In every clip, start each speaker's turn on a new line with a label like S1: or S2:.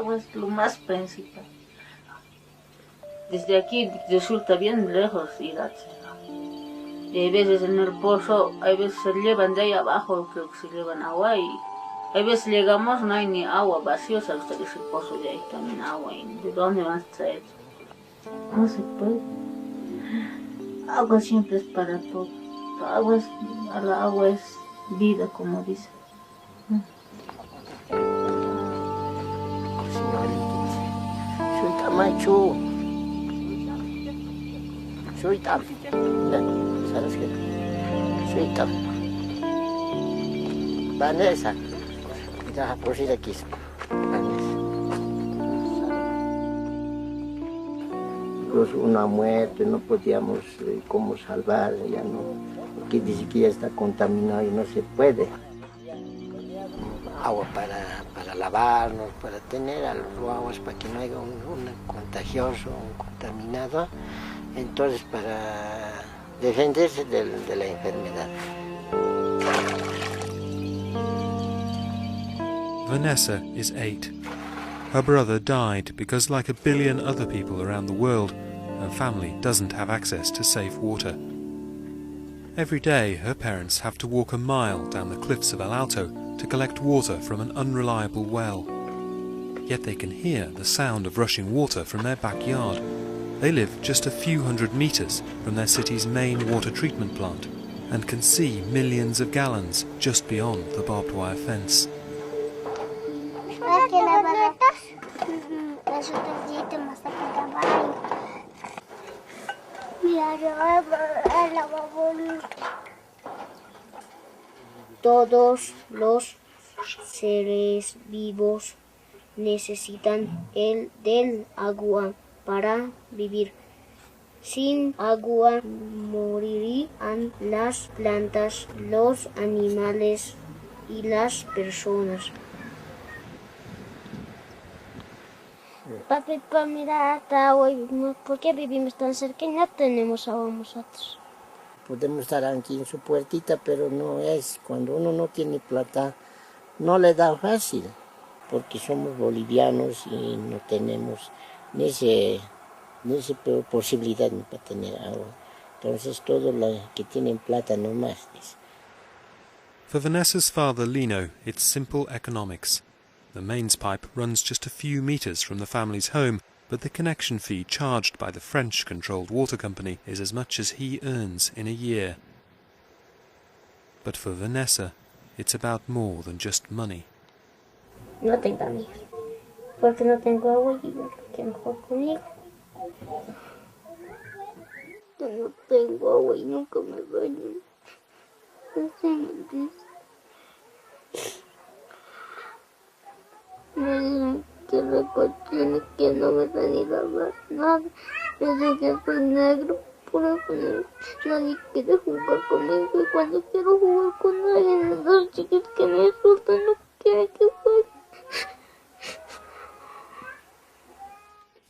S1: agua es lo más principal. Desde aquí resulta bien lejos ir a Chela. Y hay veces en el pozo, hay veces se llevan de ahí abajo, creo que se llevan agua y hay veces llegamos, no hay ni agua, vacío, hasta que ese pozo de ahí también agua. ¿Y de dónde vas a traer? No se puede. Agua siempre es para todo. Agua es vida, como dice.
S2: Soy Tamacho. Soy Tam. ¿Sabes qué? Soy Tam. Vanessa. Ya, por si aquí. Vanessa. Una muerte, no podíamos cómo salvar, ya no, porque dice que ya está contaminado y no se puede. Agua para lavarnos, para tener a los aguas para que no haya un contagioso, un contaminado, entonces para defenderse de la enfermedad.
S3: Vanessa is 8. Her brother died because, like a billion other people around the world, her family doesn't have access to safe water. Every day, her parents have to walk a mile down the cliffs of El Alto to collect water from an unreliable well. Yet they can hear the sound of rushing water from their backyard. They live just a few hundred meters from their city's main water treatment plant and can see millions of gallons just beyond the barbed wire fence.
S4: Todos los seres vivos necesitan del agua para vivir. Sin agua morirían las plantas, los animales y las personas. Papi, mira hasta agua, ¿por qué vivimos tan cerca y no tenemos agua nosotros?
S2: Podemos estar aquí en su puertita, pero no es, cuando uno no tiene plata, no le da fácil, porque somos bolivianos y no tenemos ni esa posibilidad para tener agua. Entonces, todos los que tienen plata no más.
S3: For Vanessa's father, Lino, it's simple economics. The mains pipe runs just a few meters from the family's home, but the connection fee charged by the French-controlled water company is as much as he earns in a year. But for Vanessa, it's about more than just money.
S4: No tengo amigos, porque no tengo agua y yo quiero jugar conmigo. Yo no tengo agua y nunca me baño. Así me dice. Me dicen que me cochine, que no me van a lavar nada. Me dicen que soy negro, por eso nadie quiere jugar conmigo. Y cuando quiero jugar con alguien, los chicos que me insultan no quieren que juegue.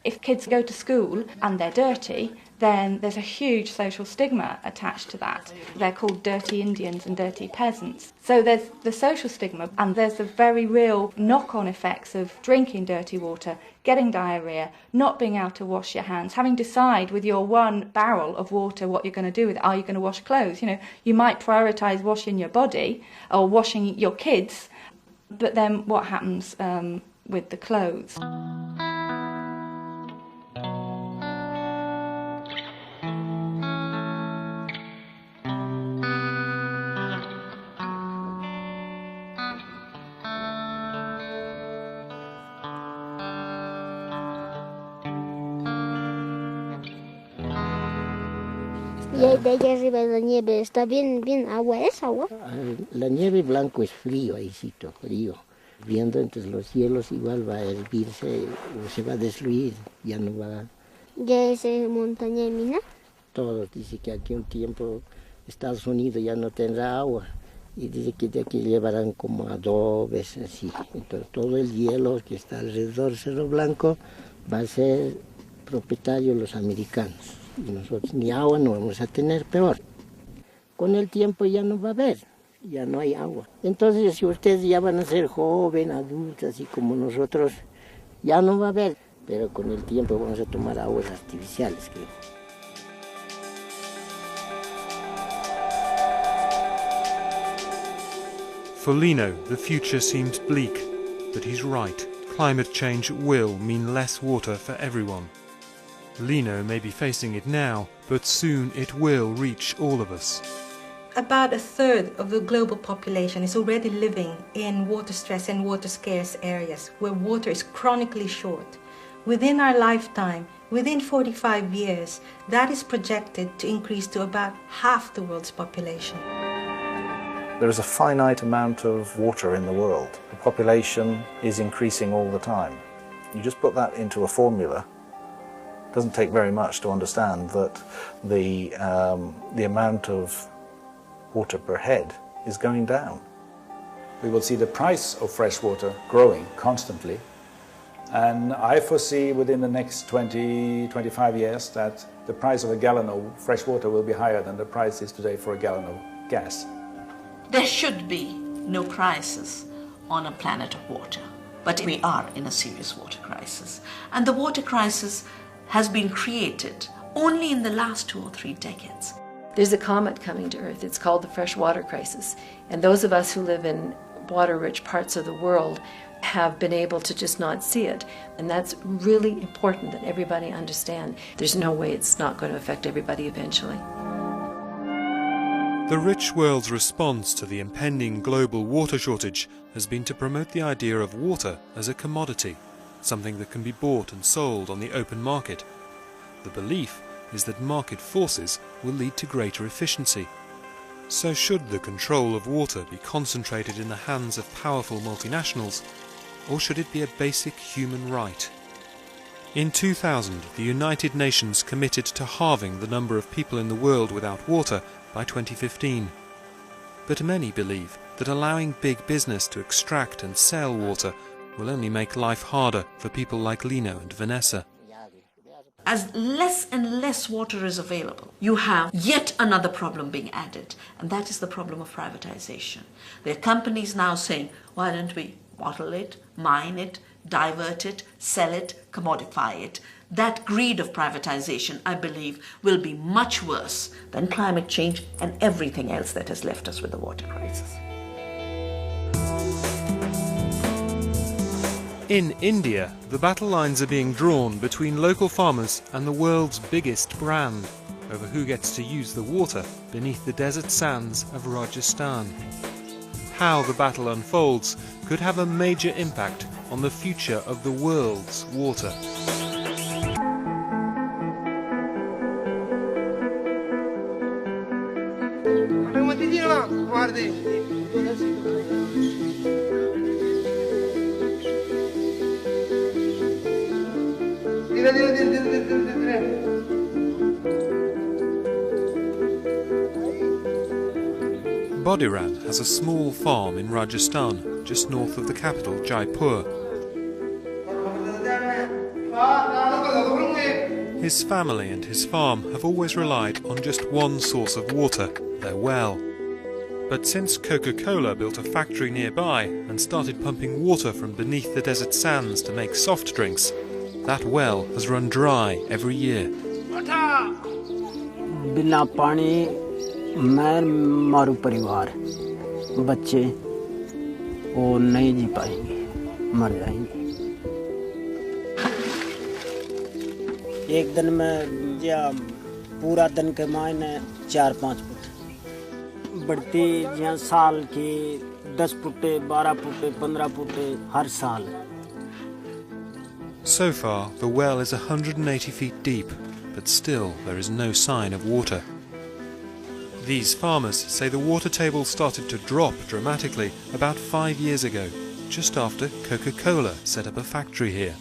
S5: If kids go to school and they're dirty, then there's a huge social stigma attached to that. They're called dirty Indians and dirty peasants. So there's the social stigma, and there's the very real knock-on effects of drinking dirty water, getting diarrhea, not being able to wash your hands, having to decide with your one barrel of water what you're going to do with it. Are you going to wash clothes? You know, you might prioritise washing your body or washing your kids, but then what happens with the clothes?
S4: Y de allá arriba de la nieve está bien agua, ¿es agua?
S2: La nieve blanco es frío, ahícito, frío. Viendo entre los hielos igual va a hervirse o se va a destruir, ya no va.
S4: ¿Ya es montaña de mina?
S2: Todos dicen que aquí un tiempo Estados Unidos ya no tendrá agua y dice que de aquí llevarán como adobes, así. Entonces todo el hielo que está alrededor del Cerro Blanco va a ser propietario de los americanos. Y nosotros ni agua no vamos a tener, peor. Con el tiempo ya no va a haber, ya no hay agua. Entonces, si ustedes ya van a ser jóvenes, adultos, así como nosotros, Ya no va a haber, pero con el tiempo vamos a tomar aguas artificiales, creo.
S3: For Lino, the future seems bleak, but he's right. Climate change will mean less water for everyone. Lino may be facing it now, but soon it will reach all of us.
S6: About a third of the global population is already living in water-stressed and water-scarce areas where water is chronically short. Within our lifetime, within 45 years, that is projected to increase to about half the world's population.
S7: There is a finite amount of water in the world. The population is increasing all the time. You just put that into a formula. It doesn't take very much to understand that the amount of water per head is going down.
S8: We will see the price of fresh water growing constantly, and I foresee within the next 20-25 years that the price of a gallon of fresh water will be higher than the price is today for a gallon of gas.
S9: There should be no crisis on a planet of water, but we are in a serious water crisis, and the water crisis has been created only in the last 2 or 3 decades.
S10: There's a comet coming to Earth. It's called the freshwater crisis. And those of us who live in water-rich parts of the world have been able to just not see it. And that's really important that everybody understand. There's no way it's not going to affect everybody eventually.
S3: The rich world's response to the impending global water shortage has been to promote the idea of water as a commodity, something that can be bought and sold on the open market. The belief is that market forces will lead to greater efficiency. So should the control of water be concentrated in the hands of powerful multinationals, or should it be a basic human right? In 2000, the United Nations committed to halving the number of people in the world without water by 2015. But many believe that allowing big business to extract and sell water will only make life harder for people like Lino and Vanessa.
S9: As less and less water is available, you have yet another problem being added, and that is the problem of privatization. There are companies now saying, why don't we bottle it, mine it, divert it, sell it, commodify it. That greed of privatization, I believe, will be much worse than climate change and everything else that has left us with the water crisis.
S3: In India, the battle lines are being drawn between local farmers and the world's biggest brand over who gets to use the water beneath the desert sands of Rajasthan. How the battle unfolds could have a major impact on the future of the world's water. Bodiran has a small farm in Rajasthan, just north of the capital, Jaipur. His family and his farm have always relied on just one source of water, their well. But since Coca-Cola built a factory nearby and started pumping water from beneath the desert sands to make soft drinks, that well has run dry every year.
S11: बिना पानी मैं मारू परिवार बच्चे वो नहीं जी पाएंगे मर जाएंगे एक दिन में या पूरा दिन के मायने 4-5 फुट बढ़ती या साल की 10 फुटे 12 फुटे 15 फुटे हर साल.
S3: So far, the well is 180 feet deep, but still there is no sign of water. These farmers say the water table started to drop dramatically about 5 years ago, just after Coca-Cola set up a factory here.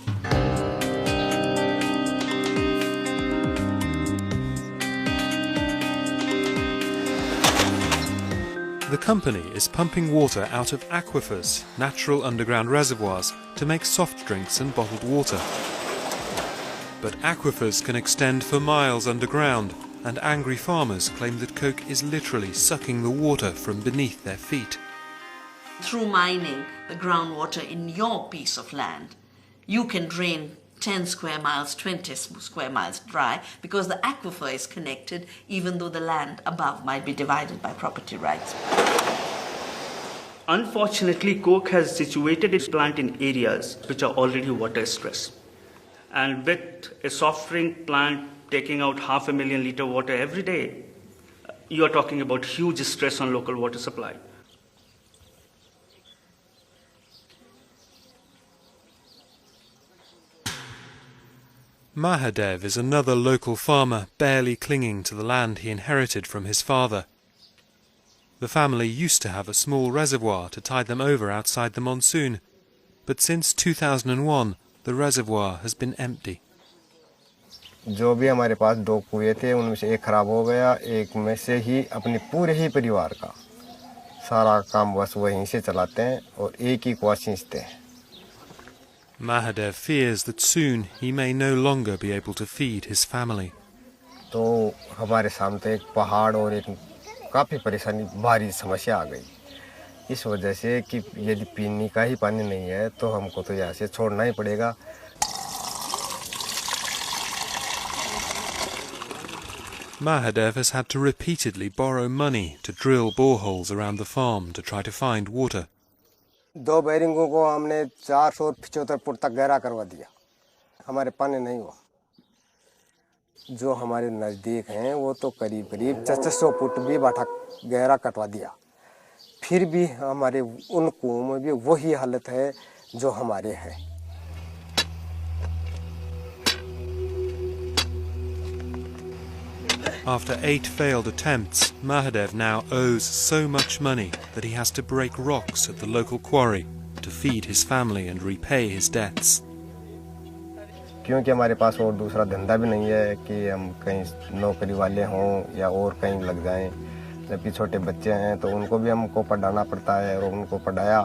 S3: The company is pumping water out of aquifers, natural underground reservoirs, to make soft drinks and bottled water. But aquifers can extend for miles underground, and angry farmers claim that Coke is literally sucking the water from beneath their feet.
S9: Through mining the groundwater in your piece of land, you can drain 10 square miles, 20 square miles dry because the aquifer is connected, even though the land above might be divided by property rights.
S12: Unfortunately, Coke has situated its plant in areas which are already water stressed. And with a soft drink plant taking out 500,000 litre water every day, you are talking about huge stress on local water supply.
S3: Mahadev is another local farmer barely clinging to the land he inherited from his father. The family used to have a small reservoir to tide them over outside the monsoon, but since 2001 the reservoir has been empty.
S13: जो भी हमारे पास 2 कुएं थे उनमें से एक खराब हो गया, एक में से ही अपने पूरे ही परिवार का सारा काम बस वहीं से चलाते हैं और एक ही कुआं सींचते हैं.
S3: Mahadev fears that soon he may no longer be able to feed his family.
S13: तो हमारे सामने एक पहाड़ और एक काफ़ी परेशानी भारी समस्या आ गई इस वजह से कि यदि पीने का ही पानी नहीं है तो हमको तो यहाँ से छोड़ना ही पड़ेगा.
S3: Mahadev has had to repeatedly borrow money to drill boreholes around the farm to try to find water.
S13: 2 बैरिंगों को हमने 475 फुट तक गहरा करवा दिया, हमारे पानी नहीं हुआ. जो हमारे नज़दीक हैं वो तो करीब 600 फुट भी बाटा गहरा कटवा दिया, फिर भी हमारे उन कुओं में भी वही हालत है जो हमारे है.
S3: After 8 failed attempts, Mahadev now owes so much money that he has to break rocks at the local quarry to feed his family and repay his debts.
S13: क्योंकि हमारे पास और दूसरा धंधा भी नहीं है कि हम कहीं नौकरी वाले हों या और कहीं लग जाएं. जबकि छोटे बच्चे हैं तो उनको भी हमको पढ़ाना पड़ता है और उनको पढ़ाया.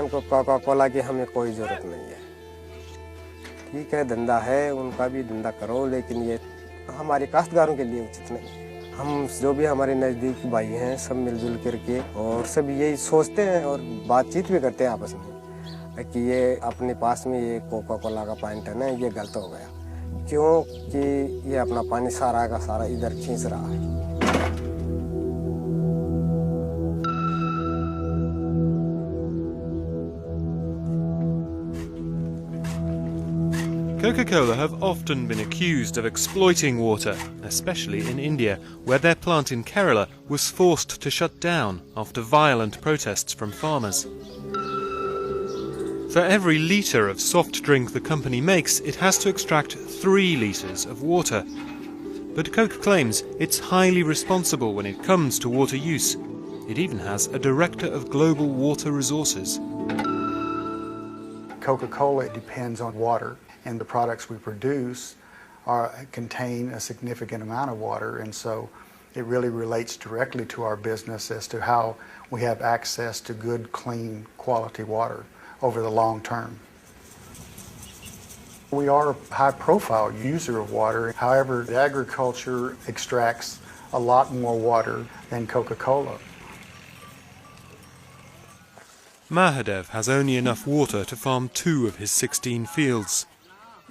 S13: तो कोका कोला की हमें कोई ज़रूरत नहीं है. ठीक है, धंधा है, उनका भी धंधा करो, लेकिन ये हमारे काश्तकारों के लिए उचित नहीं. हम जो भी हमारे नज़दीक भाई हैं सब मिलजुल करके और सब यही सोचते हैं और बातचीत भी करते हैं आपस में कि ये अपने पास में ये कोका कोला का पॉइंट है ना, ये गलत हो गया क्योंकि ये अपना पानी सारा का सारा इधर खींच रहा है.
S3: Coca-Cola have often been accused of exploiting water, especially in India, where their plant in Kerala was forced to shut down after violent protests from farmers. For every litre of soft drink the company makes, it has to extract 3 litres of water. But Coke claims it's highly responsible when it comes to water use. It even has a director of global water resources.
S14: Coca-Cola depends on water, and the products we produce contain a significant amount of water, and so it really relates directly to our business as to how we have access to good, clean, quality water over the long term. We are a high-profile user of water. However, agriculture extracts a lot more water than Coca-Cola.
S3: Mahadev has only enough water to farm 2 of his 16 fields,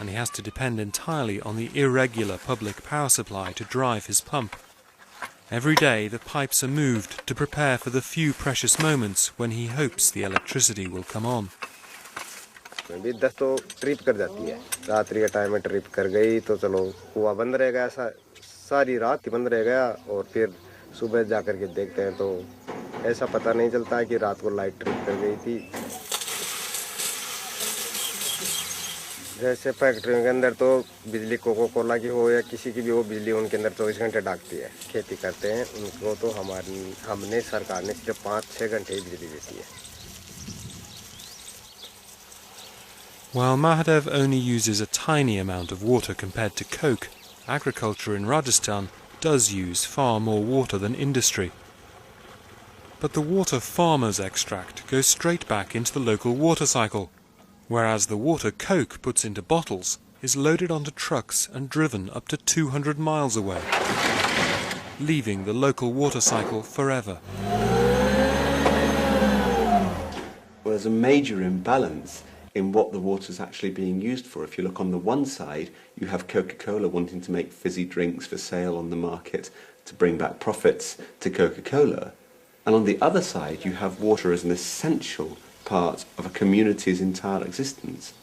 S3: and he has to depend entirely on the irregular public power supply to drive his pump. Every day the pipes are moved to prepare for the few precious moments when he hopes the electricity will come on.
S13: 10 तो trip कर जाती है, रात्रि के time में trip कर गई तो चलो कुआं बंद रह गया, सारी रात ही बंद रह गया और फिर सुबह जाकर के देखते हैं तो ऐसा पता नहीं चलता है कि रात को लाइट ट्रिप कर गई थी. जैसे फैक्ट्रियों के अंदर तो बिजली कोका कोला की हो या किसी की भी हो, बिजली उनके अंदर 24 घंटे डाकती है. खेती करते हैं उनको तो हमने सरकार ने सिर्फ 5-6 घंटे ही बिजली देती है.
S3: While Mahadev only uses a tiny amount of water compared to Coke, agriculture in Rajasthan does use far more water than industry. But the water farmers extract goes straight back into the local water cycle, whereas the water Coke puts into bottles is loaded onto trucks and driven up to 200 miles away, leaving the local water cycle forever.
S15: there's a major imbalance in what the water is actually being used for. If you look on the one side, you have Coca-Cola wanting to make fizzy drinks for sale on the market to bring back profits to Coca-Cola. And on the other side, you have water as an essential part of a community's entire existence.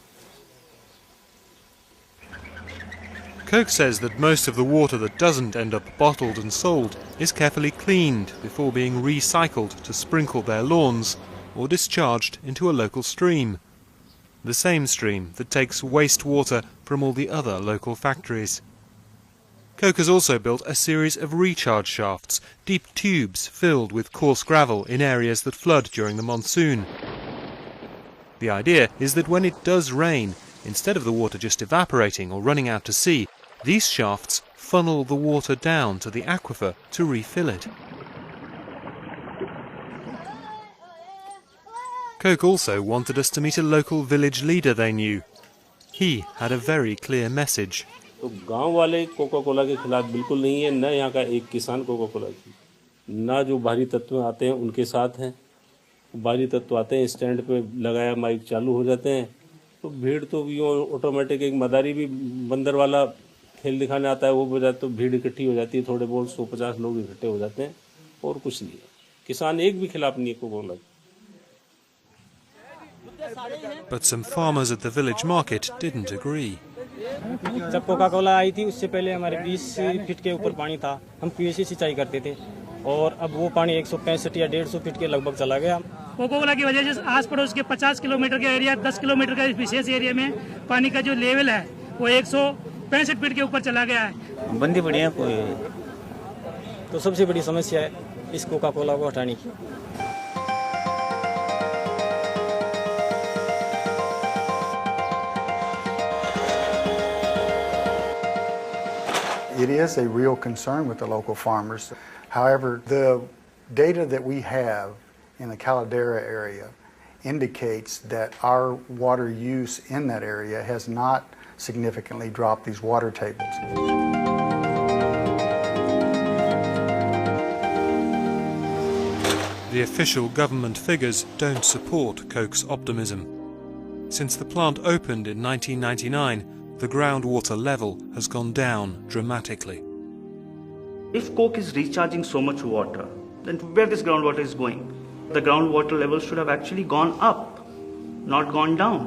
S3: Coke says that most of the water that doesn't end up bottled and sold is carefully cleaned before being recycled to sprinkle their lawns or discharged into a local stream. The same stream that takes wastewater from all the other local factories. Coke has also built a series of recharge shafts, deep tubes filled with coarse gravel in areas that flood during the monsoon. The idea is that when it does rain, instead of the water just evaporating or running out to sea, these shafts funnel the water down to the aquifer to refill it. Coke also wanted us to meet a local village leader they knew. He had a very clear message.
S16: तो गांव वाले Coca Cola के खिलाफ बिल्कुल नहीं है, न यहाँ का एक किसान कोका कोला की, ना जो बाहरी तत्व आते हैं उनके साथ हैं। बाहरी तत्व आते हैं, स्टैंड पे लगाया माइक चालू हो जाते हैं, तो भीड़ तो यूँ ऑटोमेटिक, एक मदारी भी बंदर वाला खेल दिखाने आता है, वो बजाय तो भीड़ इकट्ठी हो जाती है, थोड़े बहुत 150 लोग इकट्ठे हो जाते हैं और कुछ नहीं है। किसान एक भी खिलाफ नहीं है Coca Cola.
S3: But some farmers at the village market didn't agree.
S11: जब कोका कोला आई थी उससे पहले हमारे 20 फीट के ऊपर पानी था, हम कुएं से सिंचाई करते थे और अब वो पानी 165 या 150 फीट के लगभग चला गया।
S17: कोका कोला की वजह से आस पड़ोस के 50 किलोमीटर के एरिया, 10 किलोमीटर का विशेष एरिया में पानी का जो लेवल है वो 165 फीट के ऊपर चला गया है।
S11: बंदी बढ़िया कोई, तो सबसे बड़ी समस्या है इस कोका कोला को हटाने की।
S14: It is a real concern with the local farmers. However, the data that we have in the Caldera area indicates that our water use in that area has not significantly dropped these water tables.
S3: The official government figures don't support Coke's optimism. Since the plant opened in 1999, the groundwater level has gone down dramatically.
S12: If Coke is recharging so much water, then where this groundwater is going? The groundwater level should have actually gone up, not gone down.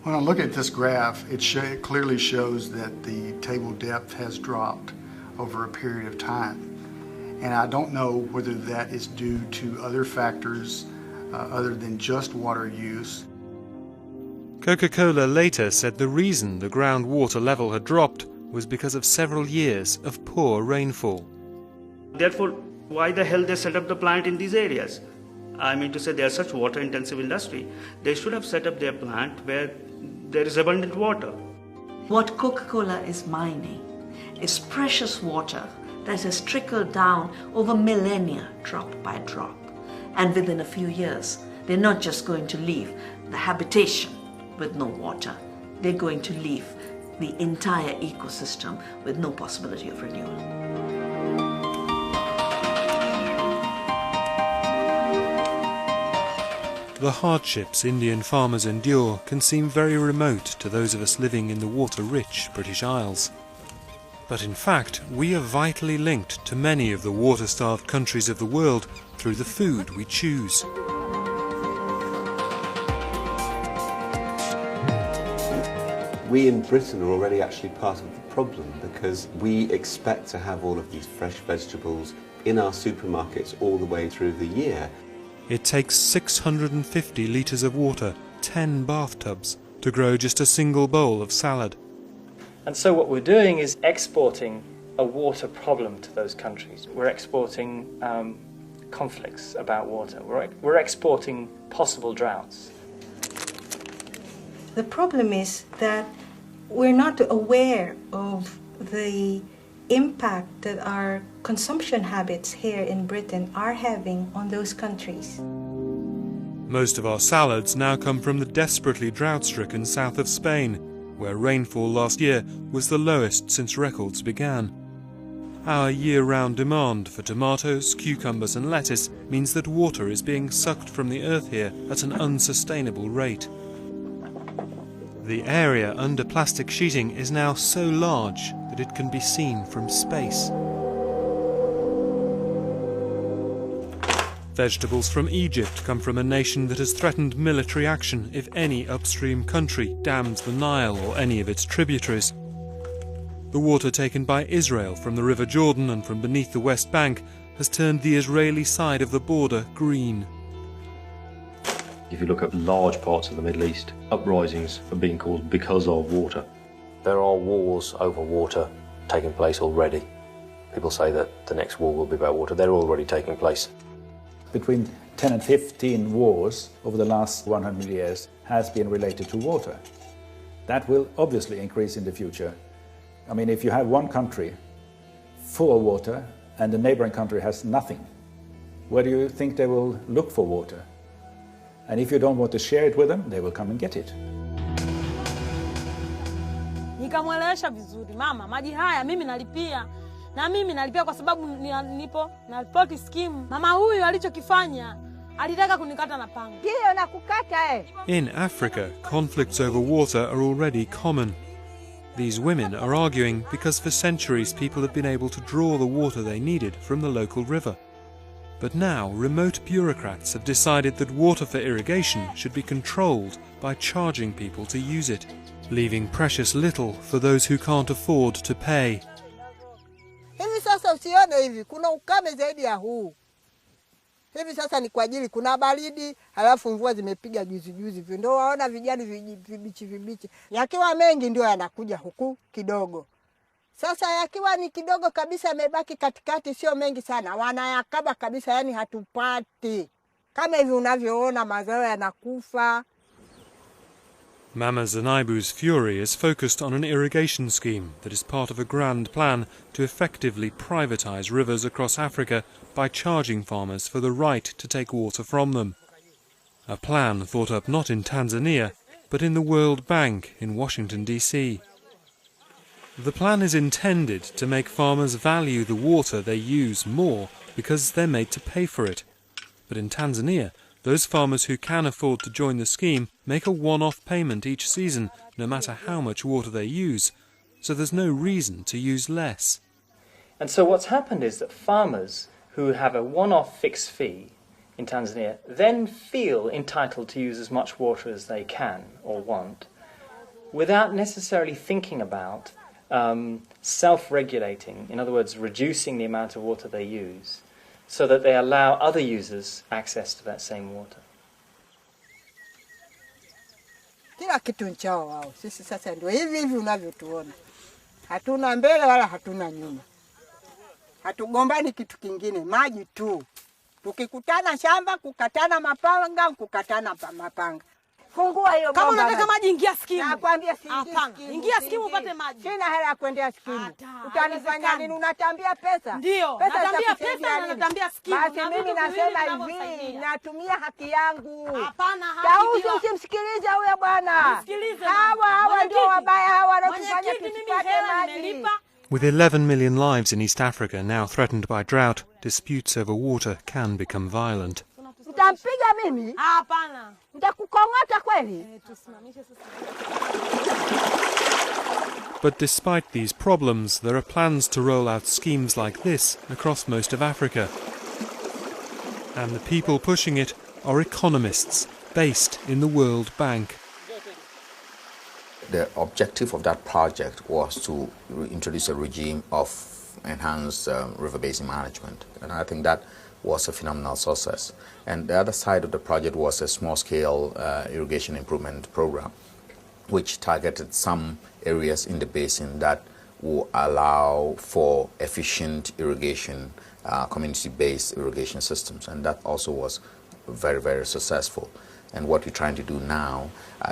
S14: When I look at this graph, it clearly shows that the table depth has dropped over a period of time. And I don't know whether that is due to other factors other than just water use.
S3: Coca-Cola later said the reason the groundwater level had dropped was because of several years of poor rainfall.
S12: Therefore, why the hell they set up the plant in these areas? I mean to say, they are such water-intensive industry. They should have set up their plant where there is abundant water.
S9: What Coca-Cola is mining is precious water that has trickled down over millennia, drop by drop. And within a few years, they're not just going to leave the habitation with no water. They're going to leave the entire ecosystem with no possibility of renewal.
S3: The hardships Indian farmers endure can seem very remote to those of us living in the water-rich British Isles. But in fact, we are vitally linked to many of the water-starved countries of the world through the food we choose.
S15: We in Britain are already actually part of the problem because we expect to have all of these fresh vegetables in our supermarkets all the way through the year.
S3: It takes 650 litres of water, 10 bathtubs, to grow just a single bowl of salad.
S18: And so what we're doing is exporting a water problem to those countries. We're exporting conflicts about water. We're exporting possible droughts.
S6: The problem is that we're not aware of the impact that our consumption habits here in Britain are having on those countries.
S3: Most of our salads now come from the desperately drought-stricken south of Spain, where rainfall last year was the lowest since records began. our year-round demand for tomatoes, cucumbers and lettuce means that water is being sucked from the earth here at an unsustainable rate. The area under plastic sheeting is now so large that it can be seen from space. Vegetables from Egypt come from a nation that has threatened military action if any upstream country dams the Nile or any of its tributaries. The water taken by Israel from the River Jordan and from beneath the West Bank has turned the Israeli side of the border green.
S19: If you look at large parts of the Middle East, uprisings are being caused because of water. There are wars over water taking place already. People say that the next war will be about water. They're already taking place.
S8: Between 10 and 15 wars over the last 100 years has been related to water. That will obviously increase in the future. I mean, if you have one country full of water and the neighboring country has nothing, where do you think they will look for water? And if you don't want to share it with them, they will come and get it.
S20: Nikamwelewesha vizuri, mama, maji haya mimi nalipia. Na mimi nalipia kwa sababu nipo na report scheme. Mama huyu alichokifanya, alitaka kunikata na panga. Hiyo na kukata
S3: In Africa, conflicts over water are already common. These women are arguing because for centuries people have been able to draw the water they needed from the local river. But now remote bureaucrats have decided that water for irrigation should be controlled by charging people to use it, leaving precious little for those who can't afford to pay.
S21: Hivi sasa usione hivi, kuna ukame zaidi ya huu. Hivi sasa ni kwa ajili kuna baridi, halafu mvua zimepiga juzi juzi. Ndio waona vijani vibichi. Yakiwa mengi ndio yanakuja huku kidogo. Sasa yakiwa ni kidogo kabisa yamebaki katikati sio mengi sana. Wanayakaba kabisa, yani hatupati. Kama hivi unavyoona mazao yanakufa.
S3: Mama Zanaibu's fury is focused on an irrigation scheme that is part of a grand plan to effectively privatize rivers across Africa by charging farmers for the right to take water from them. A plan thought up not in Tanzania, but in the World Bank in Washington, D.C. The plan is intended to make farmers value the water they use more because they're made to pay for it. But in Tanzania, those farmers who can afford to join the scheme make a one-off payment each season, no matter how much water they use, so there's no reason to use less.
S18: And so what's happened is that farmers who have a one-off fixed fee in Tanzania then feel entitled to use as much water as they can or want, without necessarily thinking about self-regulating, in other words, reducing the amount of water they use, so that they allow other users access to that same water.
S21: Kila kitu nchao wao. Sisi sasa ndio hivi unavyotuona. Hatuna mbele wala hatuna nyuma. Hatugombani kitu kingine, maji tu. Tukikutana shamba, kukatana mapanga, kukatana mapanga. Fungua hiyo bomba.
S20: Kama unataka maji ingia skimu.
S21: Nakwambia siingii.
S20: Ingia skimu upate maji.
S21: Sina hela ya kwenda skimu. Utanifanya nini? Unatambia pesa?
S20: Ndio, natambia pesa na natambia skimu.
S21: Basi mimi nasema hivi, natumia haki yangu.
S20: Hapana,
S21: haki. Tausi usimsikilize huyo bwana.
S20: Msikilize.
S21: Hawa ndio wabaya, hawa wanatufanya tusipate maji.
S3: With 11 million lives in East Africa now threatened by drought, disputes over water can become violent.
S21: Utampiga mimi?
S20: Hapana.
S21: Nitakukong'ota kweli?
S3: But despite these problems, there are plans to roll out schemes like this across most of Africa. And the people pushing it are economists based in the World Bank.
S22: The objective of that project was to introduce a regime of enhanced river basin management, and I think that was a phenomenal success. And the other side of the project was a small-scale irrigation improvement program, which targeted some areas in the basin that will allow for efficient irrigation, community-based irrigation systems, and that also was very, very successful. And what we're trying to do now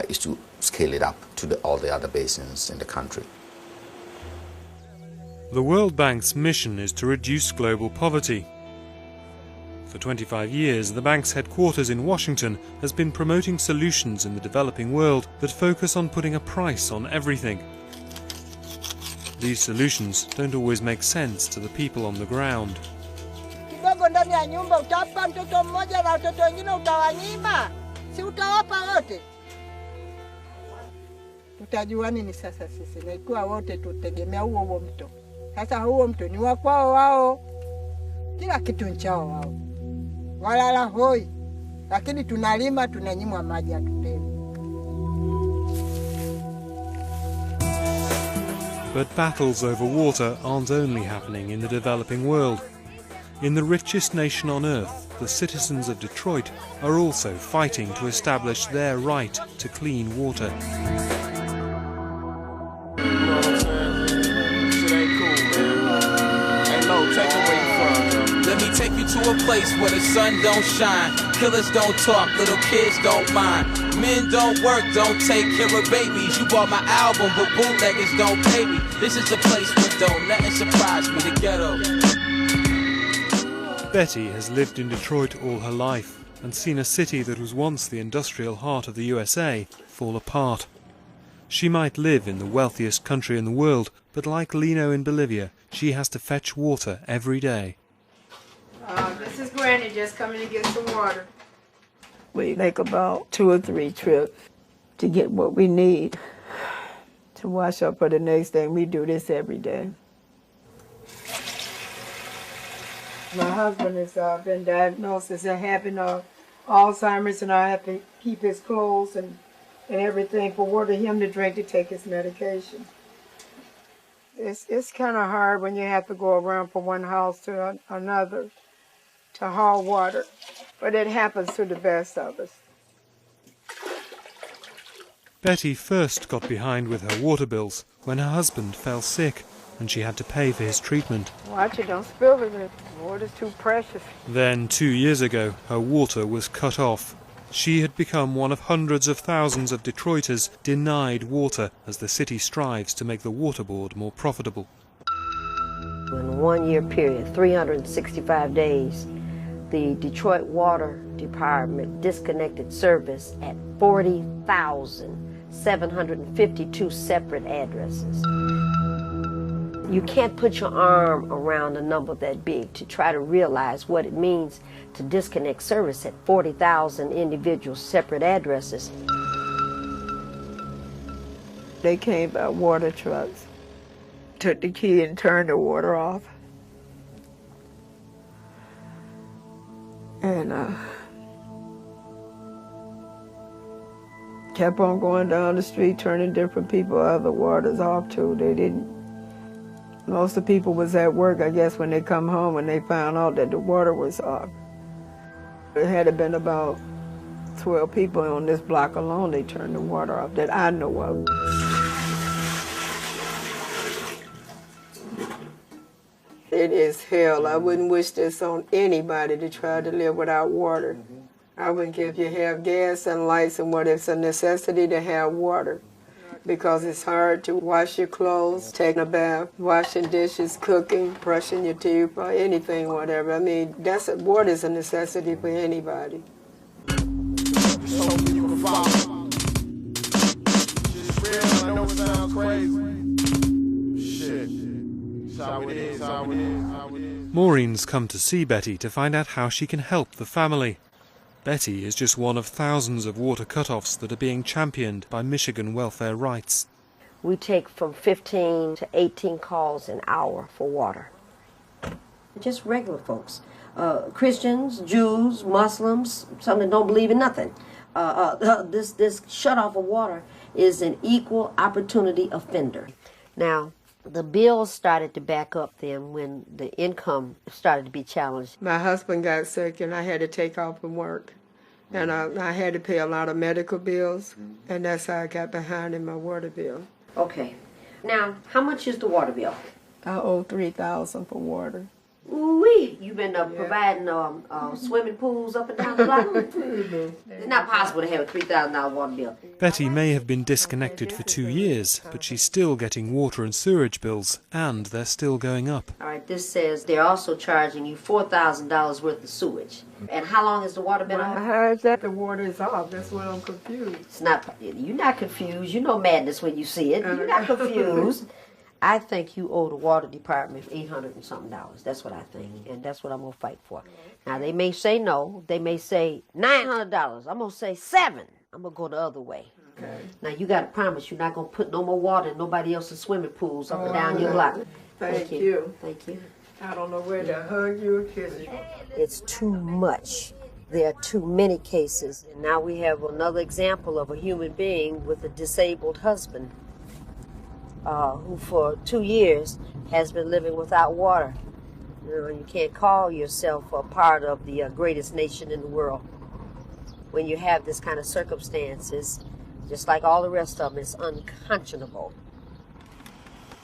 S22: is to scale it up to all the other basins in the country.
S3: The World Bank's mission is to reduce global poverty. For 25 years, the bank's headquarters in Washington has been promoting solutions in the developing world that focus on putting a price on everything. These solutions don't always make sense to the people on the ground.
S21: Kidogo ndani ya nyumba utapa mtoto mmoja na watoto wengine utawanyima, si utawapa wote? Tutajua nini sasa sisi? Na ikiwa wote tutegemea huo mto. Sasa huo mto ni wa kwao wao, kila kitu nchao wao, walala hoi, lakini tunalima tunanyimwa maji hatupewi.
S3: But battles over water aren't only happening in the developing world. In the richest nation on earth, the citizens of Detroit are also fighting to establish their right to clean water.
S1: Let me take you to a place where the sun don't shine. Killers don't talk, little kids don't mind. Men don't work, don't take care of babies. You bought my album, but bootleggers don't pay me. This is the place where don't nothing surprise me, the ghetto.
S3: Betty has lived in Detroit all her life and seen a city that was once the industrial heart of the USA fall apart. She might live in the wealthiest country in the world, but like Lino in Bolivia, she has to fetch water every day.
S5: This is Granny just coming to get some water.
S21: We make about 2 or 3 trips to get what we need to wash up for the next day. We do this every day. My husband has been diagnosed as having Alzheimer's, and I have to keep his clothes and everything for water, him to drink, to take his medication. It's kind of hard when you have to go around from one house to another to haul water, but it happens to the best of us.
S3: Betty first got behind with her water bills when her husband fell sick and she had to pay for his treatment.
S21: Watch it, don't spill it. The water's too precious.
S3: Then 2 years ago, her water was cut off. She had become one of hundreds of thousands of Detroiters denied water as the city strives to make the water board more profitable.
S23: In a 1-year period, 365 days, the Detroit Water Department disconnected service at 40,752 separate addresses. You can't put your arm around a number that big to try to realize what it means to disconnect service at 40,000 individual separate addresses.
S21: They came by water trucks, took the key and turned the water off. And kept on going down the street, turning different people other waters off too. They didn't. Most of the people was at work, I guess, when they come home and they found out that the water was off. There had been about 12 people on this block alone they turned the water off that I know of. It is hell. I wouldn't wish this on anybody to try to live without water. I wouldn't care if you have gas and lights and what. It's a necessity to have water because it's hard to wash your clothes, take a bath, washing dishes, cooking, brushing your teeth, or anything, whatever. I mean, water is a necessity for anybody.
S3: Maureen's come to see Betty to find out how she can help the family. Betty is just one of thousands of water cutoffs that are being championed by Michigan Welfare Rights.
S23: We take from 15 to 18 calls an hour for water. Just regular folks. Christians, Jews, Muslims, some that don't believe in nothing. This shutoff of water is an equal opportunity offender. Now, the bills started to back up then when the income started to be challenged.
S21: My husband got sick and I had to take off from work. And I had to pay a lot of medical bills, and that's how I got behind in my water bill.
S23: Okay. Now, how much is the water bill?
S21: I owe $3,000 for water.
S23: Ooh-wee, you've been providing swimming pools up and down the block? It's not possible to have a $3,000 water bill.
S3: Betty may have been disconnected for 2 years, but she's still getting water and sewage bills, and they're still going up.
S23: All right, this says they're also charging you $4,000 worth of sewage. And how long has the water been off?
S21: How is that the water is off? That's why I'm confused.
S23: It's not. You're not confused. You know madness when you see it. You're not confused. I think you owe the water department $800 and something. That's what I think, and that's what I'm gonna fight for. Now they may say no, they may say $900. I'm gonna say $7. I'm gonna go the other way. Okay. Now you gotta promise you're not gonna put no more water in nobody else's swimming pools up and down your block.
S21: Thank you.
S23: Thank you.
S21: I don't know where to hug you or kiss you.
S23: It's too much. There are too many cases. And now we have another example of a human being with a disabled husband who for 2 years has been living without water. You know, you can't call yourself a part of the greatest nation in the world when you have this kind of circumstances. Just like all the rest of them, it's unconscionable.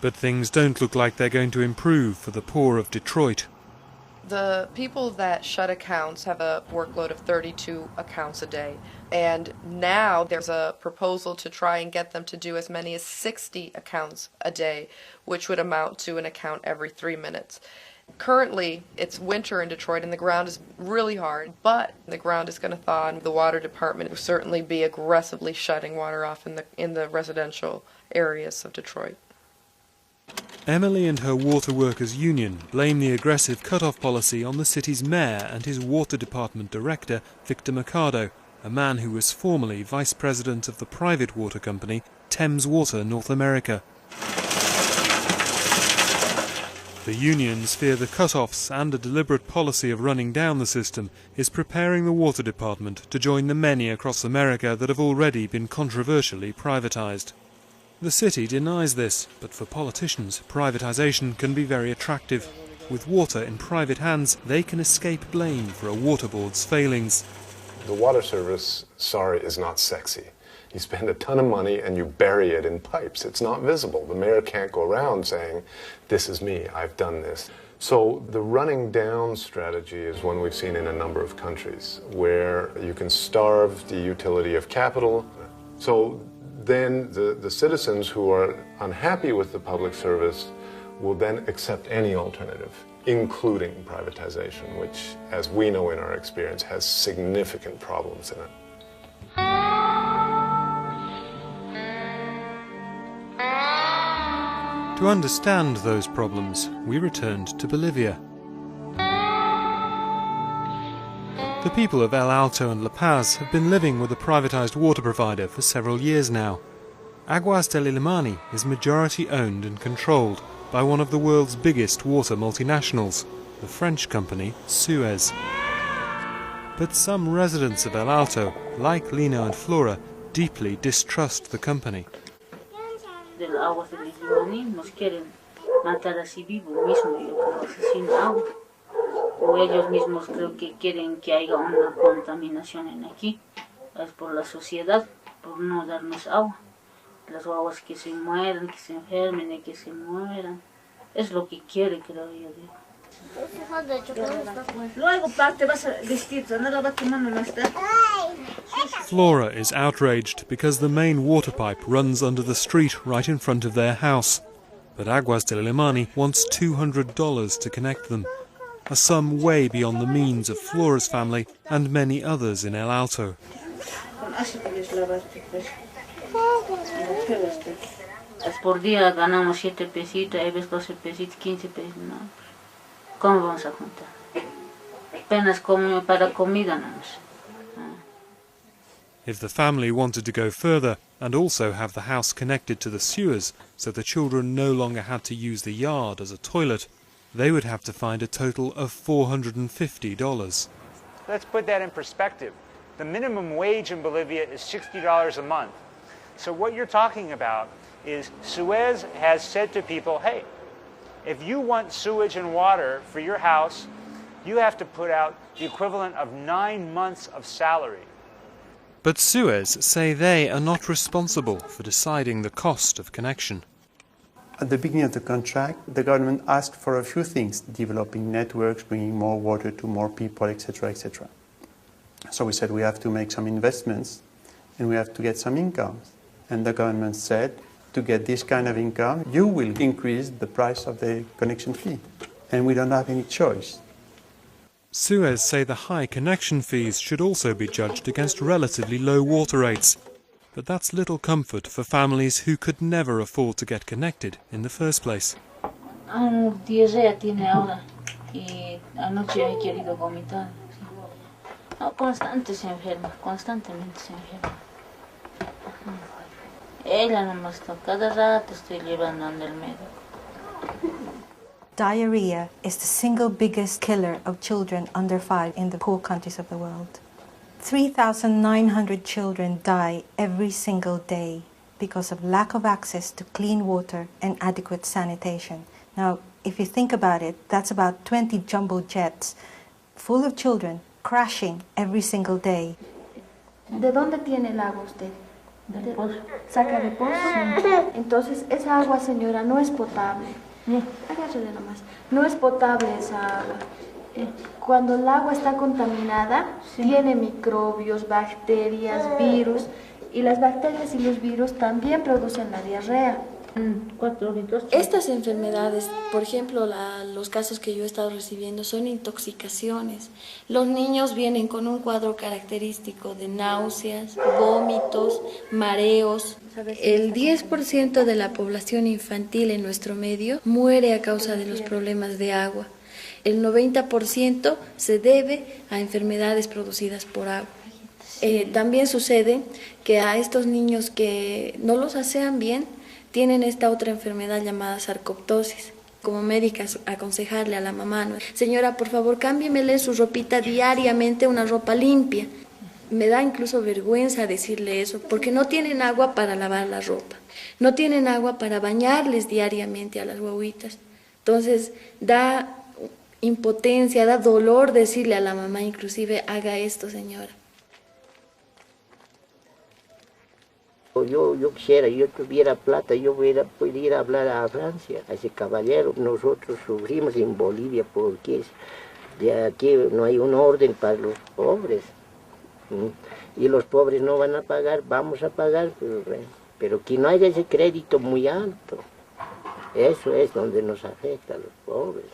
S3: But things don't look like they're going to improve for the poor of Detroit.
S2: The people that shut accounts have a workload of 32 accounts a day, and now there's a proposal to try and get them to do as many as 60 accounts a day, which would amount to an account every 3 minutes. Currently, it's winter in Detroit and the ground is really hard, but the ground is going to thaw and the water department will certainly be aggressively shutting water off in the residential areas of Detroit.
S3: Emily and her water workers' union blame the aggressive cut-off policy on the city's mayor and his water department director, Victor Mercado, a man who was formerly vice president of the private water company Thames Water North America. The unions fear the cut-offs and a deliberate policy of running down the system is preparing the water department to join the many across America that have already been controversially privatized. The city denies this, but for politicians, privatization can be very attractive. With water in private hands, they can escape blame for a water board's failings.
S4: The water service, sorry, is not sexy. You spend a ton of money and you bury it in pipes. It's not visible. The mayor can't go around saying, this is me, I've done this. So the running down strategy is one we've seen in a number of countries, where you can starve the utility of capital. So then the citizens who are unhappy with the public service will then accept any alternative, including privatization, which, as we know in our experience, has significant problems in it.
S3: To understand those problems, we returned to Bolivia. The people of El Alto and La Paz have been living with a privatized water provider for several years now. Aguas del Illimani is majority owned and controlled by one of the world's biggest water multinationals, the French company Suez. But some residents of El Alto, like Lino and Flora, deeply distrust the company.
S7: Del Aguas del Illimani nos quieren matar así vivo mismo, yo creo, sin agua. O ellos mismos creo que quieren que haya una contaminación en aquí. Es por la sociedad, por no darnos agua. Las aguas que se mueran, que se enfermen y que se mueran. Es lo que quiere, creo yo. Luego parte vas a vestir, no la va tomando más tarde.
S3: Flora is outraged because the main water pipe runs under the street right in front of their house. But Aguas del Illimani wants $200 to connect them, a sum way beyond the means of Flora's family and many others in El Alto.
S7: Por día ganamos 7 pesitos, hay veces 12 pesitos, 15 pesos, no. ¿Cómo vamos a juntar? Apenas como para comida nomás.
S3: If the family wanted to go further and also have the house connected to the sewers so the children no longer had to use the yard as a toilet, they would have to find a total of $450.
S24: Let's put that in perspective. The minimum wage in Bolivia is $60 a month. So what you're talking about is Suez has said to people, hey, if you want sewage and water for your house, you have to put out the equivalent of 9 months of salary.
S3: But Suez say they are not responsible for deciding the cost of connection.
S25: At the beginning of the contract, the government asked for a few things, developing networks, bringing more water to more people, etc., etc. So we said we have to make some investments and we have to get some income. And the government said, to get this kind of income, you will increase the price of the connection fee. And we don't have any choice.
S3: Suez say the high connection fees should also be judged against relatively low water rates. But that's little comfort for families who could never afford to get connected in the first place.
S7: Diarrea tiene ahora y anoche he querido vomitar. No, constantemente se enferma. Ella nomás está, cada rato estoy llevando al médico.
S6: Diarrhea is the single biggest killer of children under 5 in the poor countries of the world. 3,900 children die every single day because of lack of access to clean water and adequate sanitation. Now, if you think about it, that's about 20 jumbo jets full of children crashing every single day.
S10: ¿De dónde tiene el agua usted? ¿Saca de pozo? Entonces, esa agua, señora, no es potable. Agárrele nomás. No es potable esa agua. Cuando el agua está contaminada, tiene microbios, bacterias, virus, y las bacterias y los virus también producen la diarrea. Estas enfermedades, por ejemplo, los casos que yo he estado recibiendo son intoxicaciones. Los niños vienen con un cuadro característico de náuseas, vómitos, mareos. El 10% de la población infantil en nuestro medio muere a causa de los problemas de agua. El 90% se debe a enfermedades producidas por agua. También sucede que a estos niños que no los asean bien, tienen esta otra enfermedad llamada sarcoptosis. Como médica, aconsejarle a la mamá, ¿no? Señora, por favor, cámbiemele su ropita diariamente, una ropa limpia. Me da incluso vergüenza decirle eso, porque no tienen agua para lavar la ropa. No tienen agua para bañarles diariamente a las guaguitas. Entonces, da impotencia, da dolor decirle a la mamá, inclusive, haga esto, señora.
S11: Yo quisiera, yo tuviera plata, yo pudiera hablar a Francia, a ese caballero. Nosotros sufrimos en Bolivia porque de aquí no hay un orden para los pobres. Y los pobres no van a pagar, vamos a pagar, pero que no haya ese crédito muy alto. Eso es donde nos afecta a los pobres.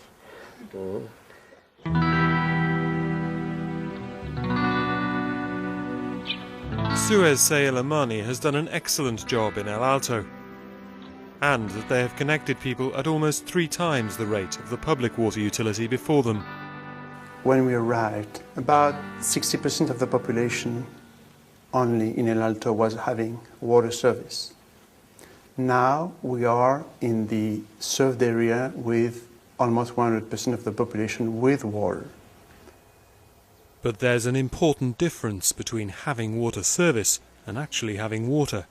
S3: Suez say El Amani has done an excellent job in El Alto, and that they have connected people at almost 3 times the rate of the public water utility before them.
S25: When we arrived, about 60% of the population only in El Alto was having water service. Now we are in the served area with almost 100% of the population with water.
S3: But there's an important difference between having water service and actually having water.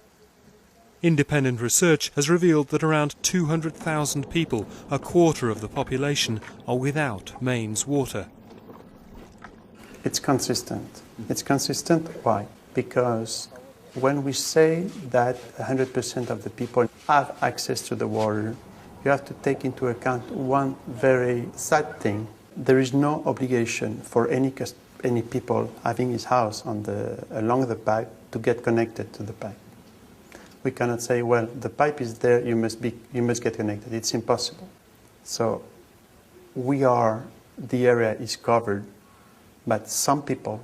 S3: Independent research has revealed that around 200,000 people, a quarter of the population, are without mains water.
S25: It's consistent. It's consistent. Why? Because when we say that 100% of the people have access to the water, you have to take into account one very sad thing. There is no obligation for any people having his house along the pipe to get connected to the pipe. We cannot say, well, the pipe is there, you must get connected. It's impossible. So the area is covered, but some people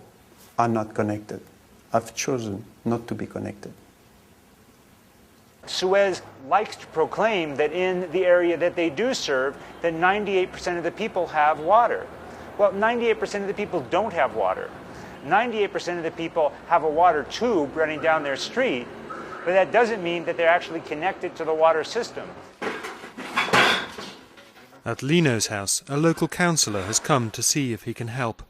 S25: are not connected, have chosen not to be connected.
S24: Suez likes to proclaim that in the area that they do serve, that 98% of the people have water. Well, 98% of the people don't have water. 98% of the people have a water tube running down their street, but that doesn't mean that they're actually connected to the water system.
S3: At Lino's house, a local councillor has come to see if he can help.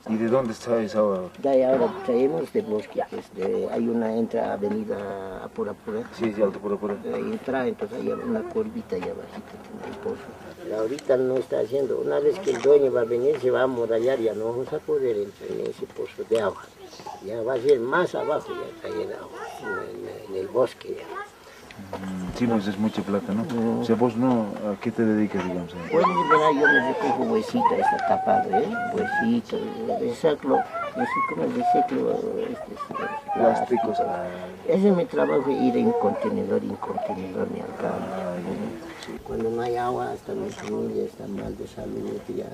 S11: ¿Y de dónde está esa agua? De ahí ahora traemos de bosque, hay una entra avenida Apura Pura. Sí, sí, Apura Pura. Entra, entonces hay una curvita ahí abajito, el pozo. Ahorita no está haciendo, una vez que el dueño va a venir, se va a amurallar, ya no vamos a poder entrar en ese pozo de agua. Ya va a ser más abajo, ya cae el agua, en el bosque ya.
S13: Sí, no, es mucha plata, ¿no? O sea, vos no, ¿a qué te dedicas, digamos?
S11: Bueno, yo me recojo huesito, está tapado, huesito, reciclo, plásticos. Ese es mi trabajo, ir en contenedor, mi alcalde. Cuando no hay agua, hasta mi familia está mal de salud, ya.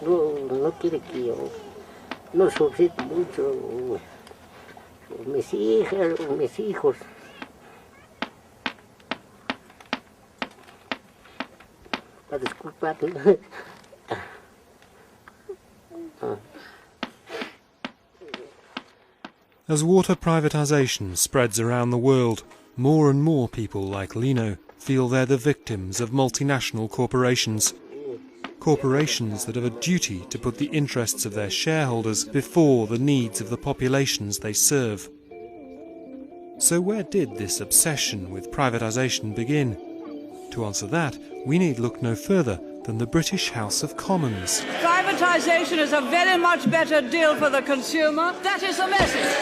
S11: No quiere que yo, no sufrí mucho. mis hijos. Disculpa.
S3: As water privatization spreads around the world, more and more people like Lino feel they're the victims of multinational corporations. Corporations that have a duty to put the interests of their shareholders before the needs of the populations they serve. So where did this obsession with privatization begin? To answer that, we need look no further than the British House of Commons.
S9: Privatization is a very much better deal for the consumer. That is the message.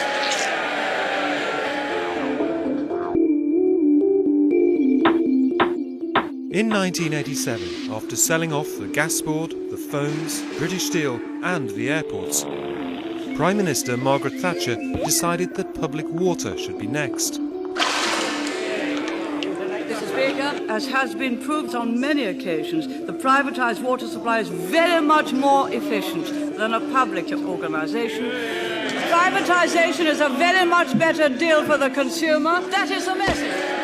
S3: In 1987, after selling off the gas board, the phones, British Steel and the airports, Prime Minister Margaret Thatcher decided that public water should be next.
S9: Mr. Speaker, as has been proved on many occasions, the privatised water supply is very much more efficient than a public organisation. Privatisation is a very much better deal for the consumer. That is the message.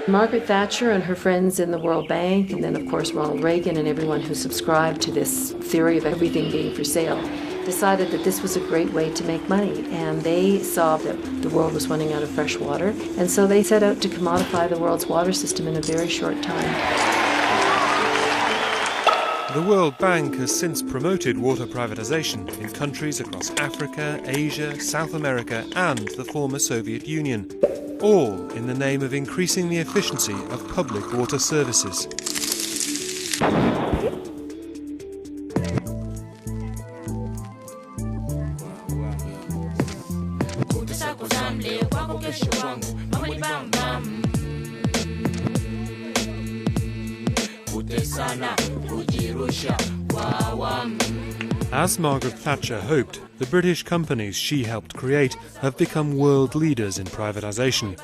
S12: Margaret Thatcher and her friends in the World Bank, and then of course Ronald Reagan and everyone who subscribed to this theory of everything being for sale, decided that this was a great way to make money. And they saw that the world was running out of fresh water, and so they set out to commodify the world's water system in a very short time.
S3: The World Bank has since promoted water privatization in countries across Africa, Asia, South America and the former Soviet Union, all in the name of increasing the efficiency of public water services. As Margaret Thatcher hoped, the British companies she helped create have become world leaders in privatisation.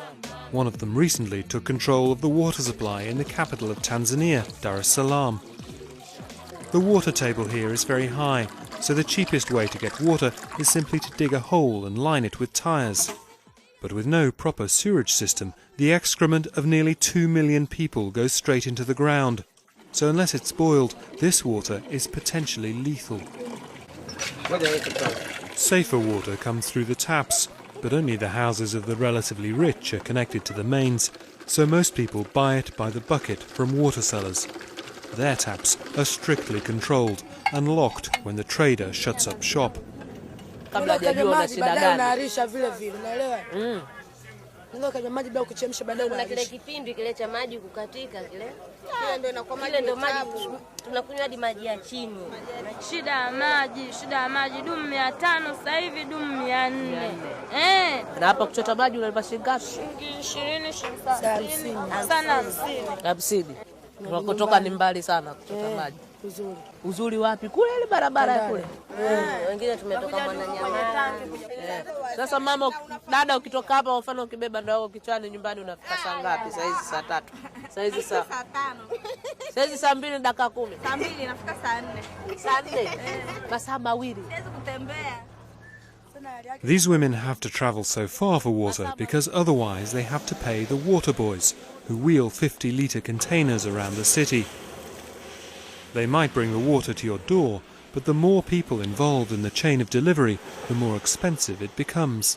S3: One of them recently took control of the water supply in the capital of Tanzania, Dar es Salaam. The water table here is very high, so the cheapest way to get water is simply to dig a hole and line it with tyres. But with no proper sewerage system, the excrement of nearly 2 million people goes straight into the ground. So unless it's boiled, this water is potentially lethal. Safer water comes through the taps, but only the houses of the relatively rich are connected to the mains, so most people buy it by the bucket from water sellers. Their taps are strictly controlled and locked when the trader shuts up shop.
S23: Kuna kile kipindi kile cha maji kukatika kile ndio inakuwa maji tunakunywa hadi maji ya chini.
S20: Shida ya maji dumu 500 sasa hivi dumu 400.
S14: Na hapa kuchota maji unalipa shilingi ngapi?
S20: 20 sana
S14: 50. Kutoka ni mbali sana kuchota maji. Uzuri wapi? Kule ile barabara kule.
S23: Wengine tumetoka Mwananyamala.
S14: Sasa mama, dada ukitoka hapa kwa mfano ukibeba ndoo yako kichwani nyumbani unafika saa ngapi? Saa hizi saa 3. Saa hizi saa 5. Saa hizi saa 2 dakika 10.
S20: Saa 2 nafika saa 4.
S14: Saa 4. Masaa mawili.
S20: Siwezi kutembea.
S3: These women have to travel so far for water because otherwise they have to pay the water boys, who wheel 50-litre containers around the city. They might bring the water to your door, but the more people involved in the chain of delivery, the more expensive it becomes.